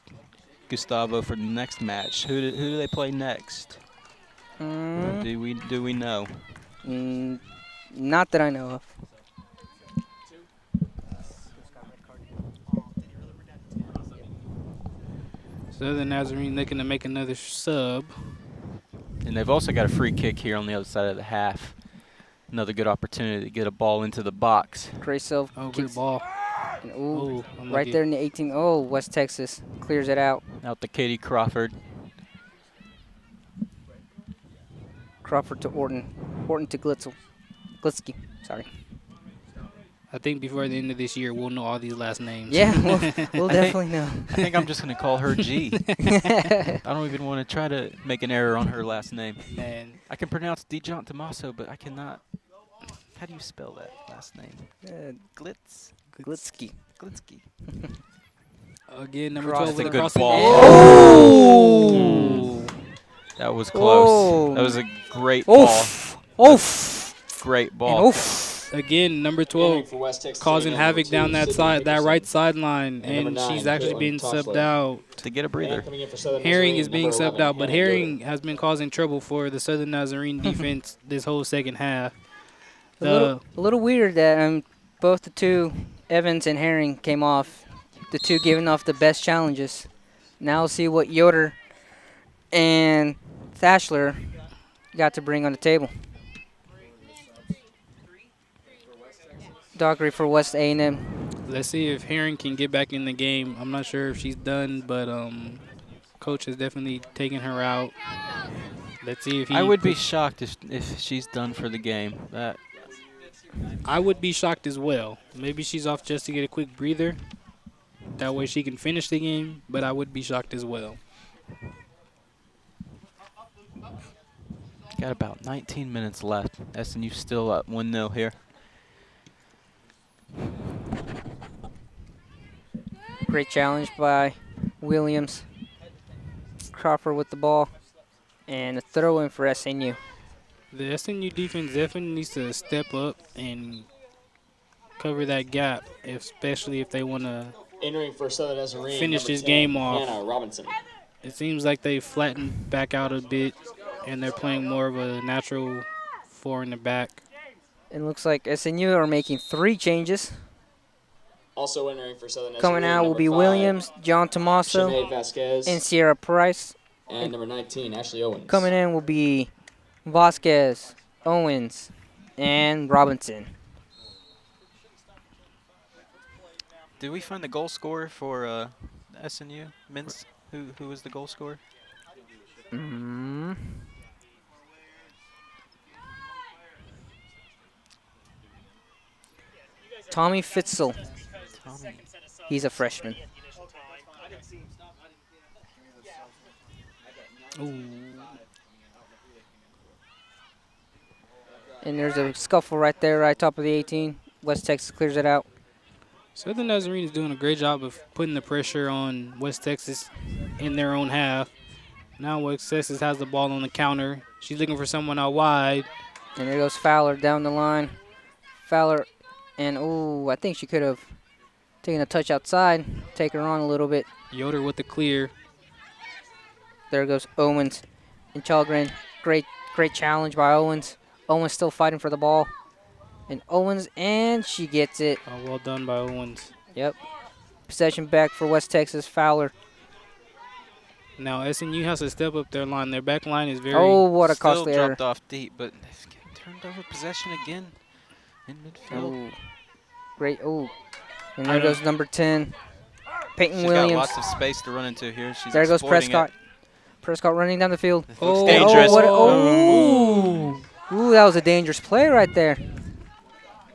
Gustavo for the next match. Who do they play next? Mm, Do we know? not that I know of. Southern Nazarene looking to make another sub. And they've also got a free kick here on the other side of the half. Another good opportunity to get a ball into the box. Gray Silv Oh, good kicks ball. and Oh, right unlucky. there in the 18. Oh, West Texas clears it out. Out to Katie Crawford. Crawford to Orton. Orton to Glitzky. Sorry. I think before the end of this year, we'll know all these last names. Yeah, we'll I think- definitely know. I think I'm just going to call her G. I don't even want to try to make an error on her last name. Man, I can pronounce DeJohn Tomaso, but I cannot. How do you spell that last name? Glitz? Glitzky. Glitzky. again, number Cross 12 the with a good crossing ball. Oh! That was close. Oh. That was a great ball. Oof! Oof! Great And ball. oof! Again, number Entering 12 for West Texas causing A&M, havoc number down 2, that Sydney side, that Hickerson. right sideline, And number and she's 9, actually Caitlin being subbed Toshler. out. To get a breather. And coming in for Southern Herring Nazarene, is being number subbed 11, out, but Hannah Good. Herring has been causing trouble for the Southern Nazarene defense this whole second half. A little weird that both the two, Evans and Herring, came off. The two giving off the best challenges. Now we'll see what Yoder and Thashler got to bring on the table. Dockery for West A&M. Let's see if Herring can get back in the game. I'm not sure if she's done, but coach has definitely taken her out. Let's see if he. I would be shocked if she's done for the game. I would be shocked as well. Maybe she's off just to get a quick breather. That way she can finish the game, but I would be shocked as well. Got about 19 minutes left. SNU still up 1-0 here. Great challenge by Williams. Crawford with the ball. And a throw in for SNU. The SNU defense definitely needs to step up and cover that gap, especially if they want to Entering for Southern Nazarene, finish number this 10, game off. Hannah Robinson. It seems like they flattened back out a bit, and they're playing more of a natural 4 in the back. It looks like SNU are making 3 changes. Also entering for Southern Nazarene, Coming out will number be 5, Williams, John Tomaso, Sinead Vasquez, and Sierra Price. and number 19, Ashley Owens. Coming in will be Vasquez, Owens, and Robinson. Did we find the goal scorer for SNU men's? Who was the goal scorer? Tommy Fitzel. Tommy. He's a freshman. Ooh. And there's a scuffle right there, right top of the 18. West Texas clears it out. Southern Nazarene is doing a great job of putting the pressure on West Texas in their own half. Now West Texas has the ball on the counter. She's looking for someone out wide. And there goes Fowler down the line. Fowler, and I think she could have taken a touch outside, take her on a little bit. Yoder with the clear. There goes Owens and Chalgren. Great challenge by Owens. Owens still fighting for the ball. And Owens, and she gets it. Oh, well done by Owens. Yep. Possession back for West Texas. Fowler. Now SNU has to step up their line. Their back line is very. Oh, what a Still costly error. dropped off deep, but it's getting turned over possession again in midfield. Great. And there goes number 10, Peyton She's Williams. got lots of space to run into here. She's There goes exploiting Prescott. It. Prescott running down the field. It looks dangerous. That was a dangerous play right there.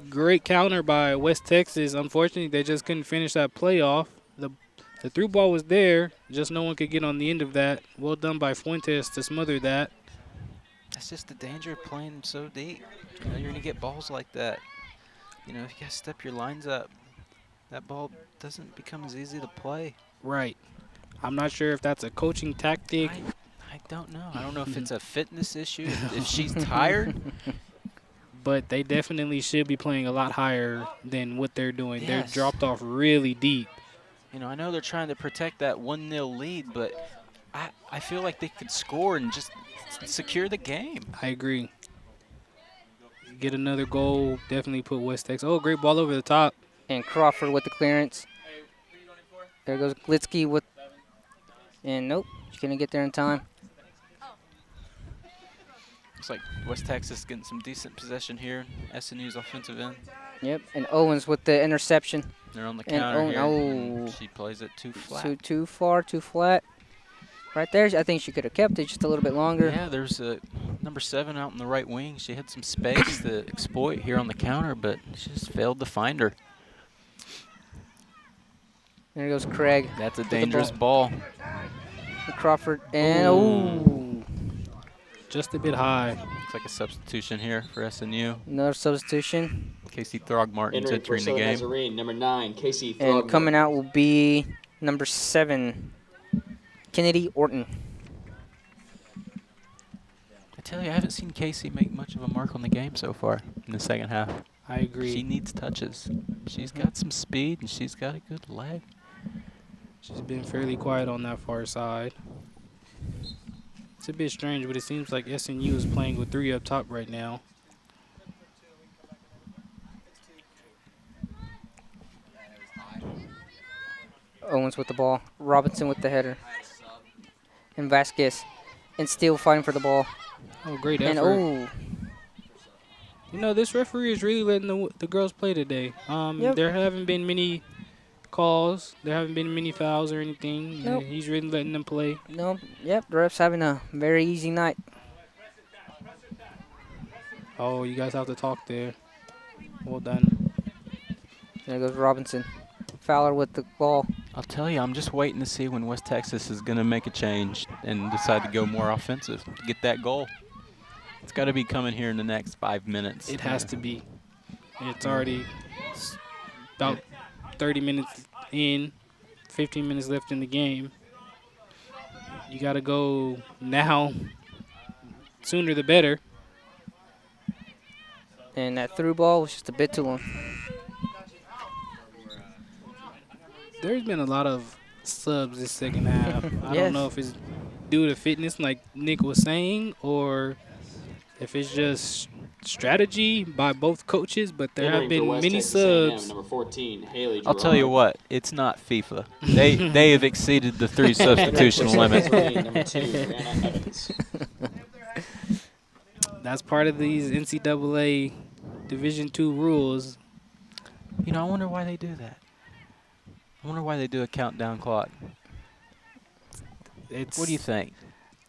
Great counter by West Texas. Unfortunately, they just couldn't finish that play off. The through ball was there, just no one could get on the end of that. Well done by Fuentes to smother that. That's just the danger of playing so deep. You know, you're going to get balls like that. You know, if you got to step your lines up, that ball doesn't become as easy to play. Right. I'm not sure if that's a coaching tactic. I don't know. I don't know if it's a fitness issue, if she's tired. But they definitely should be playing a lot higher than what they're doing. Yes. They're dropped off really deep. You know, I know they're trying to protect that 1-0 lead, but I feel like they could score and just secure the game. I agree. Get another goal, definitely put West Texas. Oh, great ball over the top. And Crawford with the clearance. There goes Glitsky with, and nope, she couldn't get there in time. Looks like West Texas getting some decent possession here. SNU's offensive end. Yep, and Owens with the interception. They're on the And counter here. oh. And she plays it too flat. Too far, too flat. Right there, I think she could have kept it just a little bit longer. Yeah, there's a number 7 out in the right wing. She had some space to exploit here on the counter, but she just failed to find her. There goes Craig. That's a the dangerous ball. Crawford, and Just a bit high. Looks like a substitution here for SNU. another substitution. Casey Throgmartin's Entering for entering the Southern game. Nazarene, number 9, Casey Throgmorton. And coming out will be number 7, Kennedy Orton. I tell you, I haven't seen Casey make much of a mark on the game so far in the second half. I agree. She needs touches. She's got some speed, and she's got a good leg. She's been fairly quiet on that far side. It's a bit strange, but it seems like SNU is playing with 3 up top right now. Owens with the ball. Robinson with the header. And Vasquez. And Steele fighting for the ball. Oh, great And effort. You know, this referee is really letting the girls play today. Yep. There haven't been many calls. There haven't been many fouls or anything. Nope. He's really letting them play. No, yep, the ref's having a very easy night. Oh, you guys have to talk there. Well done. There goes Robinson. Fowler with the ball. I'll tell you, I'm just waiting to see when West Texas is going to make a change and decide to go more offensive to get that goal. It's got to be coming here in the next 5 minutes. It has to be. It's already about 30 minutes in, 15 minutes left in the game. You got to go now. Sooner the better. And that through ball was just a bit too long. There's been a lot of subs this second half. I don't Yes. know if it's due to fitness, like Nick was saying, or if it's just strategy by both coaches. But there have Entering for been West many Texas A&M, subs. number 14, Haley I'll tell you Gerard. what, it's not FIFA. They have exceeded the 3 substitution limit. Number 2, Brianna Evans. That's part of these NCAA Division II rules. You know, I wonder why they do that. I wonder why they do a countdown clock. It's What do you think?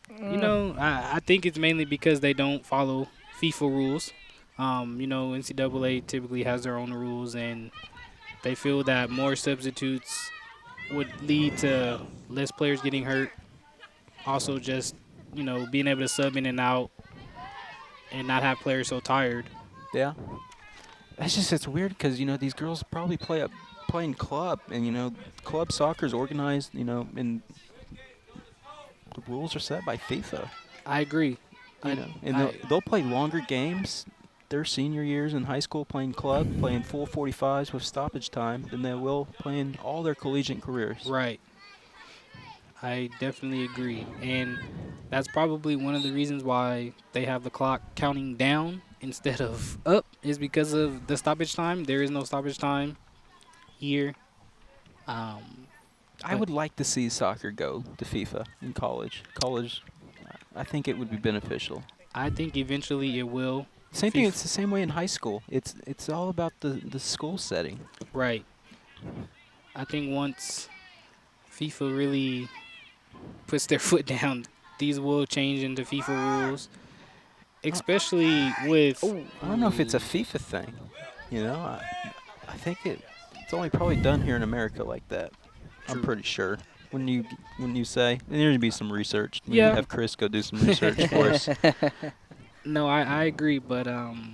I think it's mainly because they don't follow FIFA rules. NCAA typically has their own rules, and they feel that more substitutes would lead to less players getting hurt. Also, just being able to sub in and out and not have players so tired. Yeah. It's weird because, these girls probably playing club, and, club soccer is organized, and the rules are set by FIFA. I agree. They'll play longer games their senior years in high school playing club, playing full 45s with stoppage time, than they will playing all their collegiate careers. Right. I definitely agree. And that's probably one of the reasons why they have the clock counting down instead of up, is because of the stoppage time. There is no stoppage time here. I would like to see soccer go to FIFA in college. I think it would be beneficial. I think eventually it will. Same thing. It's the same way in high school. It's all about the school setting. Right. I think once FIFA really puts their foot down, these will change into FIFA rules, especially with. I don't know if it's a FIFA thing. I think it's only probably done here in America like that. I'm True. pretty sure. When you say, there needs to be some research. We Yeah. need to have Chris go do some research for us No, I agree, but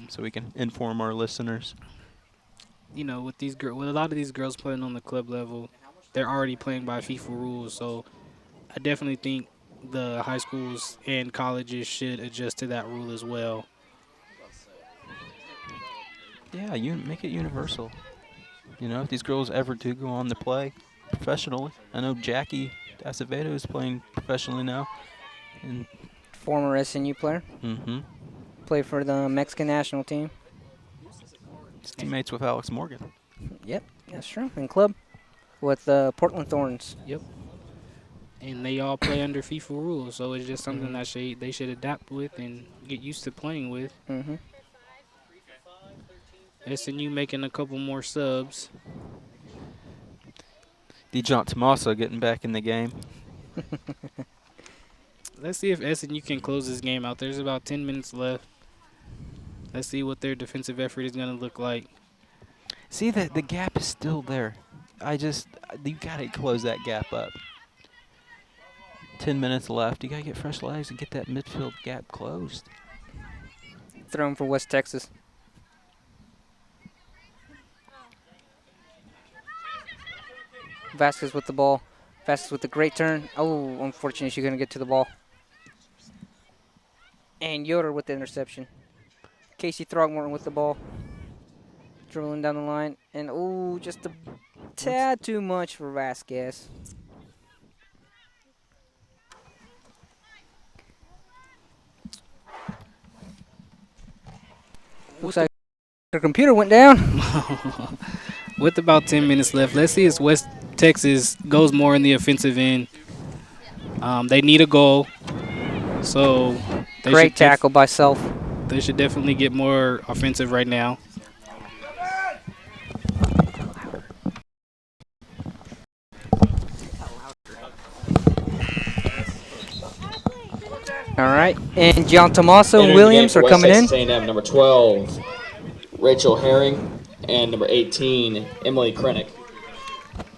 so we can inform our listeners. with with a lot of these girls playing on the club level, they're already playing by FIFA rules. So I definitely think the high schools and colleges should adjust to that rule as well. Yeah, you make it universal. If these girls ever do go on to play professionally, I know Jackie Acevedo is playing professionally now. And Former SNU player. Played for the Mexican national team. he's teammates with Alex Morgan. Yep, that's true. In club with Portland Thorns. Yep. And they all play under FIFA rules, so it's just something that they should adapt with and get used to playing with. Mm-hmm. SNU making a couple more subs. DeJohn Tommaso getting back in the game. Let's see if SNU can close this game out. There's about 10 minutes left. Let's see what their defensive effort is going to look like. See that the gap is still there. You gotta close that gap up. 10 minutes left. You gotta get fresh legs and get that midfield gap closed. Thrown for West Texas. Vasquez with the ball. Vasquez with the great turn. Oh, unfortunately, she's going to get to the ball. And Yoder with the interception. Casey Throgmorton with the ball. Dribbling down the line. And, oh, just a tad too much for Vasquez. Looks like her computer went down. With about 10 minutes left, let's see if West Texas goes more in the offensive end. They need a goal, so Great tackle by Self. They should definitely get more offensive right now. All right, and John Tomaso and Entering the Williams game are for coming West in. Texas A&M, number 12, Rachel Herring, and number 18, Emily Krennick.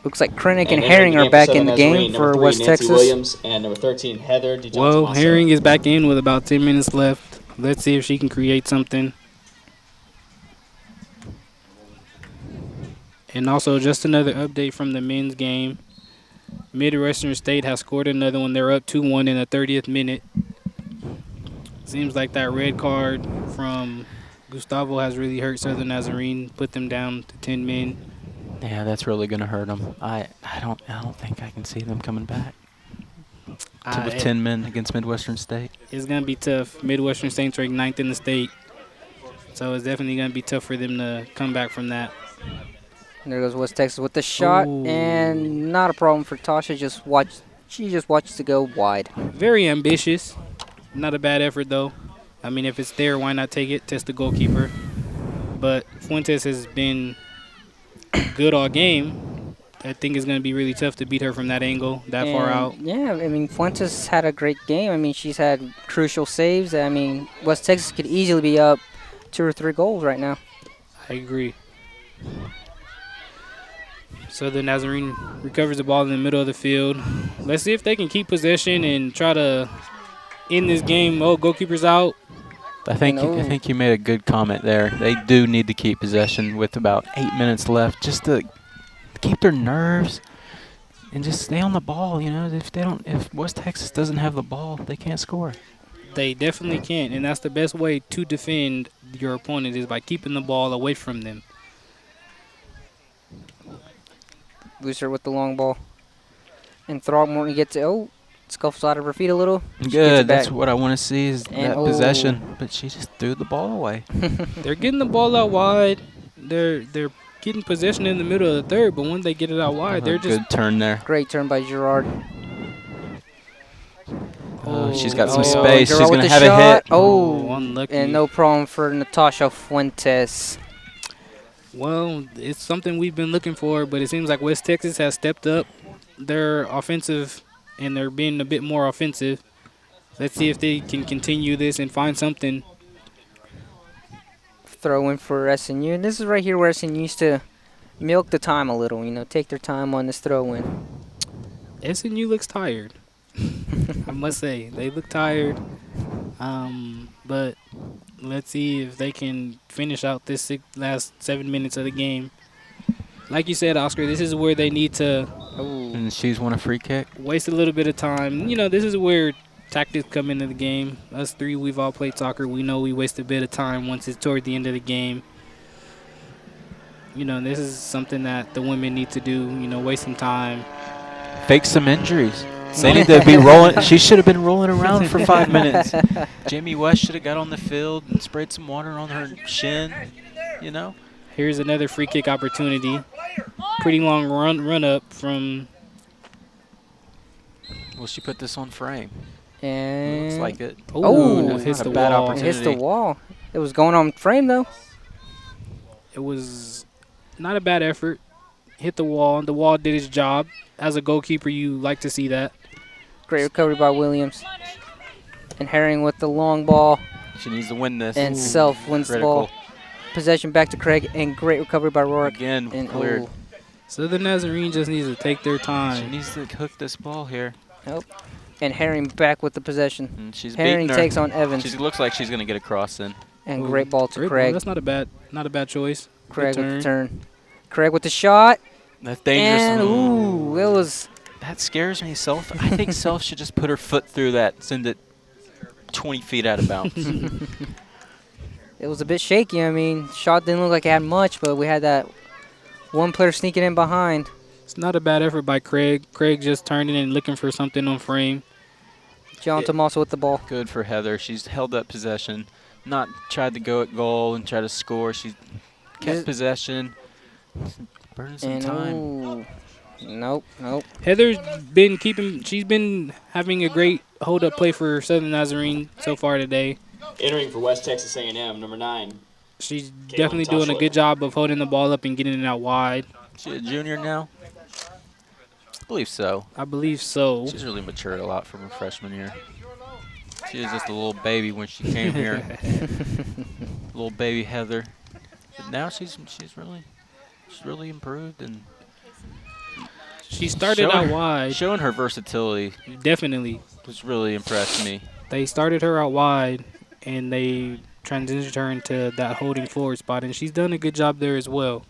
Looks like Krennic and entering Herring the are game back for in the Southern game Nazarene, for number 3, West Nancy Texas. Williams, and number 13, Heather DeJohn Well, Tomaso. Herring is back in with about 10 minutes left. Let's see if she can create something. And also, just another update from the men's game. Midwestern State has scored another one. They're up 2-1 in the 30th minute. Seems like that red card from Gustavo has really hurt Southern Nazarene, put them down to 10 men. Yeah, that's really going to hurt them. I don't think I can see them coming back with 10 men against Midwestern State. It's going to be tough. Midwestern State's ranked 9th in the state. So it's definitely going to be tough for them to come back from that. And there goes West Texas with the shot, Ooh. and not a problem for Tasha. She just watches to go wide. Very ambitious. Not a bad effort, though. I mean, if it's there, why not take it? Test the goalkeeper. But Fuentes has been good all game. I think it's going to be really tough to beat her from that angle, that far And, out. Yeah, I mean, Fuentes had a great game. I mean, she's had crucial saves. I mean, West Texas could easily be up 2 or 3 goals right now. I agree. So the Nazarene recovers the ball in the middle of the field. Let's see if they can keep possession and try to end this game. Oh, goalkeeper's out. I think you made a good comment there. They do need to keep possession with about 8 minutes left, just to keep their nerves and just stay on the ball. You know, if West Texas doesn't have the ball, they can't score. They definitely can't, and that's the best way to defend your opponent is by keeping the ball away from them. Booster with the long ball. And Throckmorton gets it. Oh, scuffles out of her feet a little. She gets Good. it That's back. what I want to see is And that possession. But she just threw the ball away. They're getting the ball out wide. They're getting possession in the middle of the third, but when they get it out wide, they're just Good turn there. Great turn by Gerard. She's got some Oh, space. Gerard She's with going to the have shot. a hit. Oh, unlucky. and no problem for Natasha Fuentes. Well, it's something we've been looking for, but it seems like West Texas has stepped up their offensive, and they're being a bit more offensive. Let's see if they can continue this and find something. Throw in for SNU. And this is right here where SNU used to milk the time a little, you know, take their time on this throw in. SNU looks tired. I must say, they look tired. But let's see if they can finish out this last 7 minutes of the game. Like you said, Oscar, this is where they need to And she's won a free kick. waste a little bit of time. You know, this is where tactics come into the game. Us three, we've all played soccer. We know we waste a bit of time once it's toward the end of the game. You know, this is something that the women need to do, you know, waste some time. Fake some injuries. They need to be rolling. She should have been rolling around for 5 minutes. Jamie West should have got on the field and sprayed some water on her shin, you know. Here's another free kick opportunity. Pretty long run up from. Will she put this on frame? And Looks like it. Oh, that's hits not a the bad wall. it hits the opportunity. wall. It was going on frame, though. It was not a bad effort. Hit the wall. The wall did its job. As a goalkeeper, you like to see that. Great recovery by Williams. And Herring with the long ball. She needs to win this. And Self wins the ball. Critical. Possession back to Craig. And great recovery by Rourke. Again, And cleared. oh, So the Nazarene just needs to take their She time. needs to hook this ball here. and Herring back with the possession. And she's Herring beating her. takes on Evans. She looks like she's going to get a cross in. And Ooh, great ball to great Craig. That's not a bad choice. Craig Good with the turn. Craig with the shot. That's dangerous. And ooh, it was. That scares me. Self. I think Self should just put her foot through that, send it 20 feet out of bounds. It was a bit shaky. I mean, shot didn't look like it had much, but we had that one player sneaking in behind. It's not a bad effort by Craig. Craig just turning and looking for something on frame. John Tomaso with the ball. Good for Heather. She's held up possession, not tried to go at goal and try to score. She kept possession, burning some And time. ooh, nope. Heather's she's been having a great hold-up play for Southern Nazarene so far today. Entering for West Texas A&M, number 9. She's definitely doing a Tushlet. good job of holding the ball up and getting it out wide. She a junior now? I believe so. I believe so. She's really matured a lot from her freshman year. She was just a little baby when she came here. Little baby Heather. But now she's really improved and She started out wide. showing her versatility Definitely. has really impressed me. They started her out wide, and they transitioned her into that holding forward spot, and she's done a good job there as well.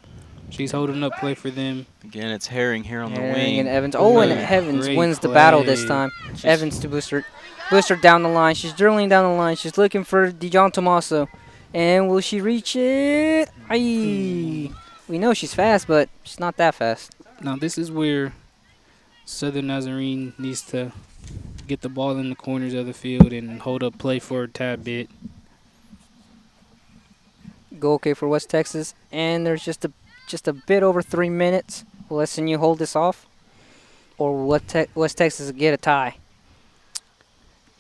She's holding up play for them. Again, it's Herring here on the Herring wing. and Evans. Oh, and Great Evans wins the battle this time. Evans to Booster down the line. She's drilling down the line. She's looking for Dijon Tomaso. And will she reach it? Aye. We know she's fast, but she's not that fast. Now this is where Southern Nazarene needs to get the ball in the corners of the field and hold up play for a tad bit. Go okay for West Texas, and there's just a bit over 3 minutes. Will SNU hold this off, or will West Texas get a tie?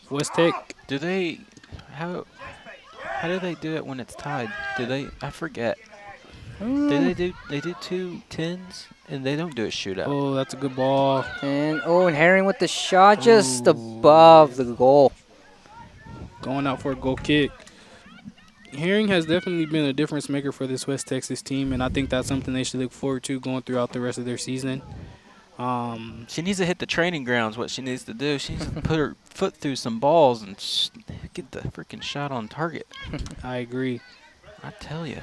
West Tech, Do they how do they do it when it's tied? Do they? I forget. Do they do 2 tens and they don't do a shootout? oh, that's a good ball. And Herring with the shot just Ooh. above the goal. Going out for a goal kick. Herring has definitely been a difference maker for this West Texas team, and I think that's something they should look forward to going throughout the rest of their season. She needs to hit the training grounds. What she needs to do, she needs to put her foot through some balls and get the freaking shot on target. I agree. I tell you.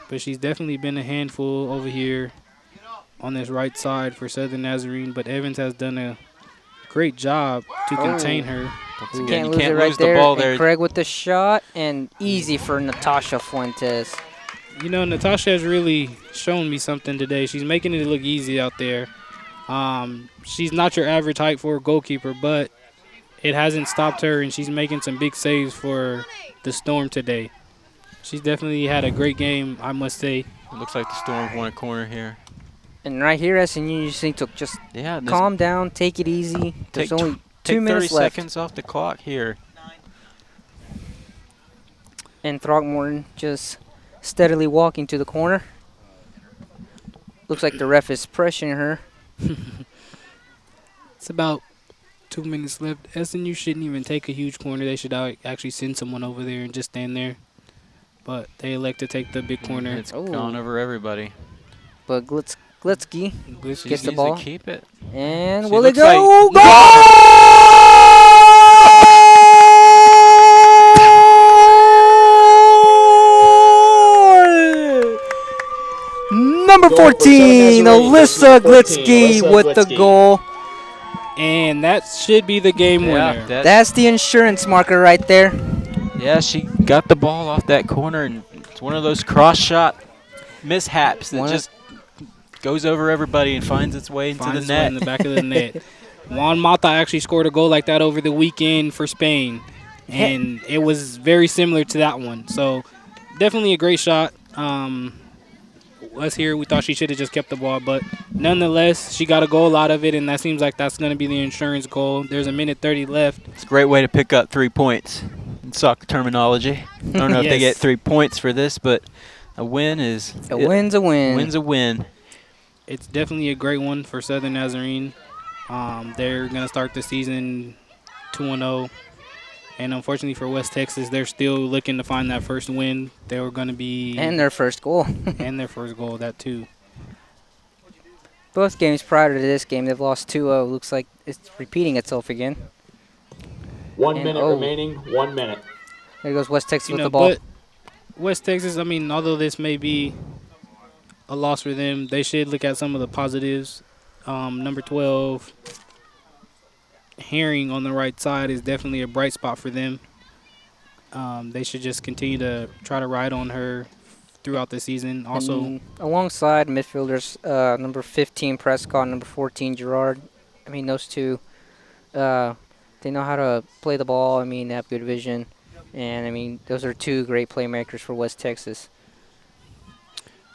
But she's definitely been a handful over here on this right side for Southern Nazarene. But Evans has done a great job to contain her. Once Ooh. again, Can't you lose can't it right lose there. the ball And there. Craig with the shot, and easy for Natasha Fuentes. You know, Natasha has really shown me something today. She's making it look easy out there. She's not your average height for a goalkeeper, but it hasn't stopped her, and she's making some big saves for the Storm today. She's definitely had a great game, I must say. It looks like the Storm won a corner here. And right here, SNU just need to just Yeah, and calm down, take it easy. There's Take only take 2 minutes 30 left. seconds off the clock here. And Throckmorton just steadily walking to the corner. Looks like the ref is pressuring her. It's about 2 minutes left. SNU shouldn't even take a huge corner. They should actually send someone over there and just stand there. But they elect to take the big corner. It's Ooh. gone over everybody. But Glitsky Glitzy gets the Needs ball. to keep it. And She will it looks go? like- Goal! Number Goal for 14, Southern Nazarene, Alyssa 14, Glitsky Alyssa with the Glitsky. goal. And that should be the game winner. Yeah, That's the insurance marker right there. yeah, she got the ball off that corner, and it's one of those cross shot mishaps that One of- just goes over everybody and finds its way into Finds the its way net. in the back of the net. Juan Mata actually scored a goal like that over the weekend for Spain, and it was very similar to that one. So definitely a great shot. Us here, we thought she should have just kept the ball, but nonetheless, she got a goal out of it, and that seems like that's going to be the insurance goal. There's a minute 30 left. It's a great way to pick up 3 points in soccer terminology. I don't know if they Yes. get 3 points for this, but a win is A win's a win. win's a win. It's definitely a great one for Southern Nazarene. They're going to start the season 2-0. And unfortunately for West Texas, they're still looking to find that first win. They were going to be And their first goal. and their first goal, that too. Both games prior to this game, they've lost 2-0. Looks like it's repeating itself again. 1 And- minute oh. remaining. 1 minute. There goes West Texas You with know, the ball. but West Texas, I mean, although this may be a loss for them, they should look at some of the positives. Number 12, Herring on the right side is definitely a bright spot for them. They should just continue to try to ride on her throughout the season. Also, And alongside midfielders, number 15 Prescott, number 14 Gerard. I mean, those two, they know how to play the ball. I mean, they have good vision. And, I mean, those are two great playmakers for West Texas.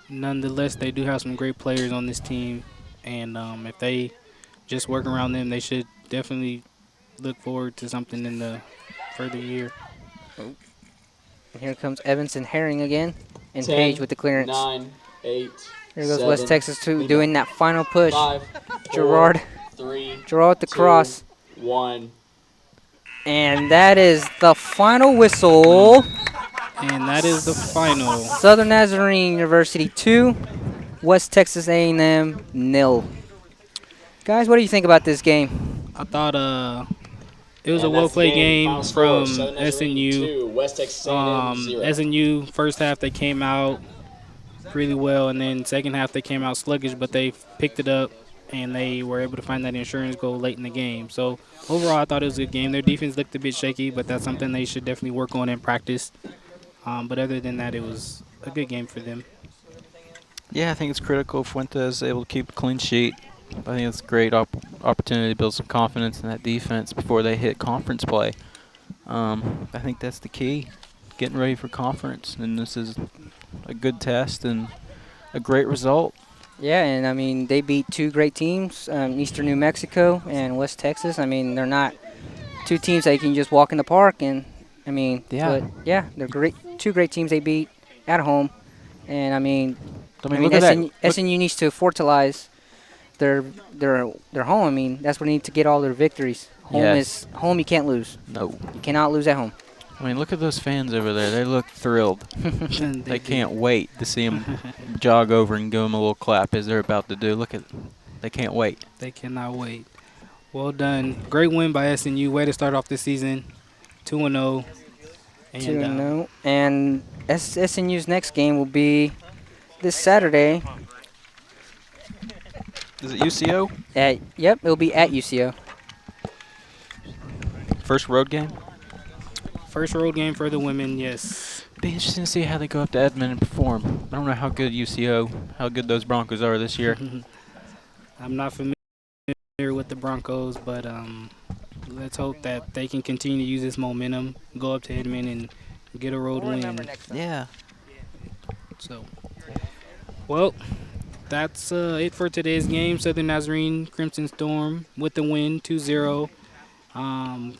nonetheless, they do have some great players on this team. And if they just work around them, they should definitely look forward to something in the further year. And here comes Evans and Herring again. And 10, Page with the clearance. 9, 8, Here goes 7, West Texas too, lead doing that final push. 5, Gerard, 3, Gerard with the 2, cross. 1. And that is the final whistle. And that is the final. Southern Nazarene University 2, West Texas A&M 0. Guys, what do you think about this game? I thought it was a And that's the well-played game Final score, from Southern Nazarene SNU. 2, West Texas A&M 0. SNU, first half, they came out really well, and then second half, they came out sluggish, but they picked it up, and they were able to find that insurance goal late in the game. So, overall, I thought it was a good game. Their defense looked a bit shaky, but that's something they should definitely work on in practice. But other than that, it was a good game for them. Yeah, I think it's critical if Fuentes is able to keep a clean sheet. I think it's a great opportunity to build some confidence in that defense before they hit conference play. I think that's the key, getting ready for conference, and this is a good test and a great result. Yeah, and I mean they beat two great teams, Eastern New Mexico and West Texas. I mean they're not two teams that you can just walk in the park, and I mean, Yeah. but yeah, they're great. Two great teams they beat at home, and I mean, look at that. SNU needs to fortalize their their home. I mean, that's what they need to get all their victories. Yes. Home. You can't lose. No. You cannot lose at home. I mean, look at those fans over there. They look thrilled. They can't wait to see them jog over and give them a little clap as they're about to do. Look at, they can't wait. They cannot wait. Well done. Great win by SNU. Way to start off this season. 2-0. 2-0. And SNU's next game will be this Saturday. Is it UCO? It'll be at UCO. First road game? First road game for the women, yes. Be interesting to see how they go up to Edmond and perform. I don't know how good UCO, how good those Broncos are this year. I'm not familiar with the Broncos, but let's hope that they can continue to use this momentum, go up to Edmond and get a road win. Yeah. So, well, that's it for today's game. Southern Nazarene Crimson Storm with the win, 2-0.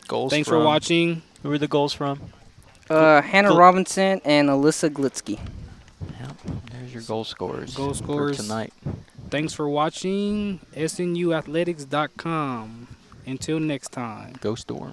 Goals Thanks from, for watching. Who are the goals from? Hannah Robinson and Alyssa Glitsky. Yep. There's your goal scorers. Goal scorers. For tonight. Thanks for watching. SNUathletics.com. Until next time. Go Storm.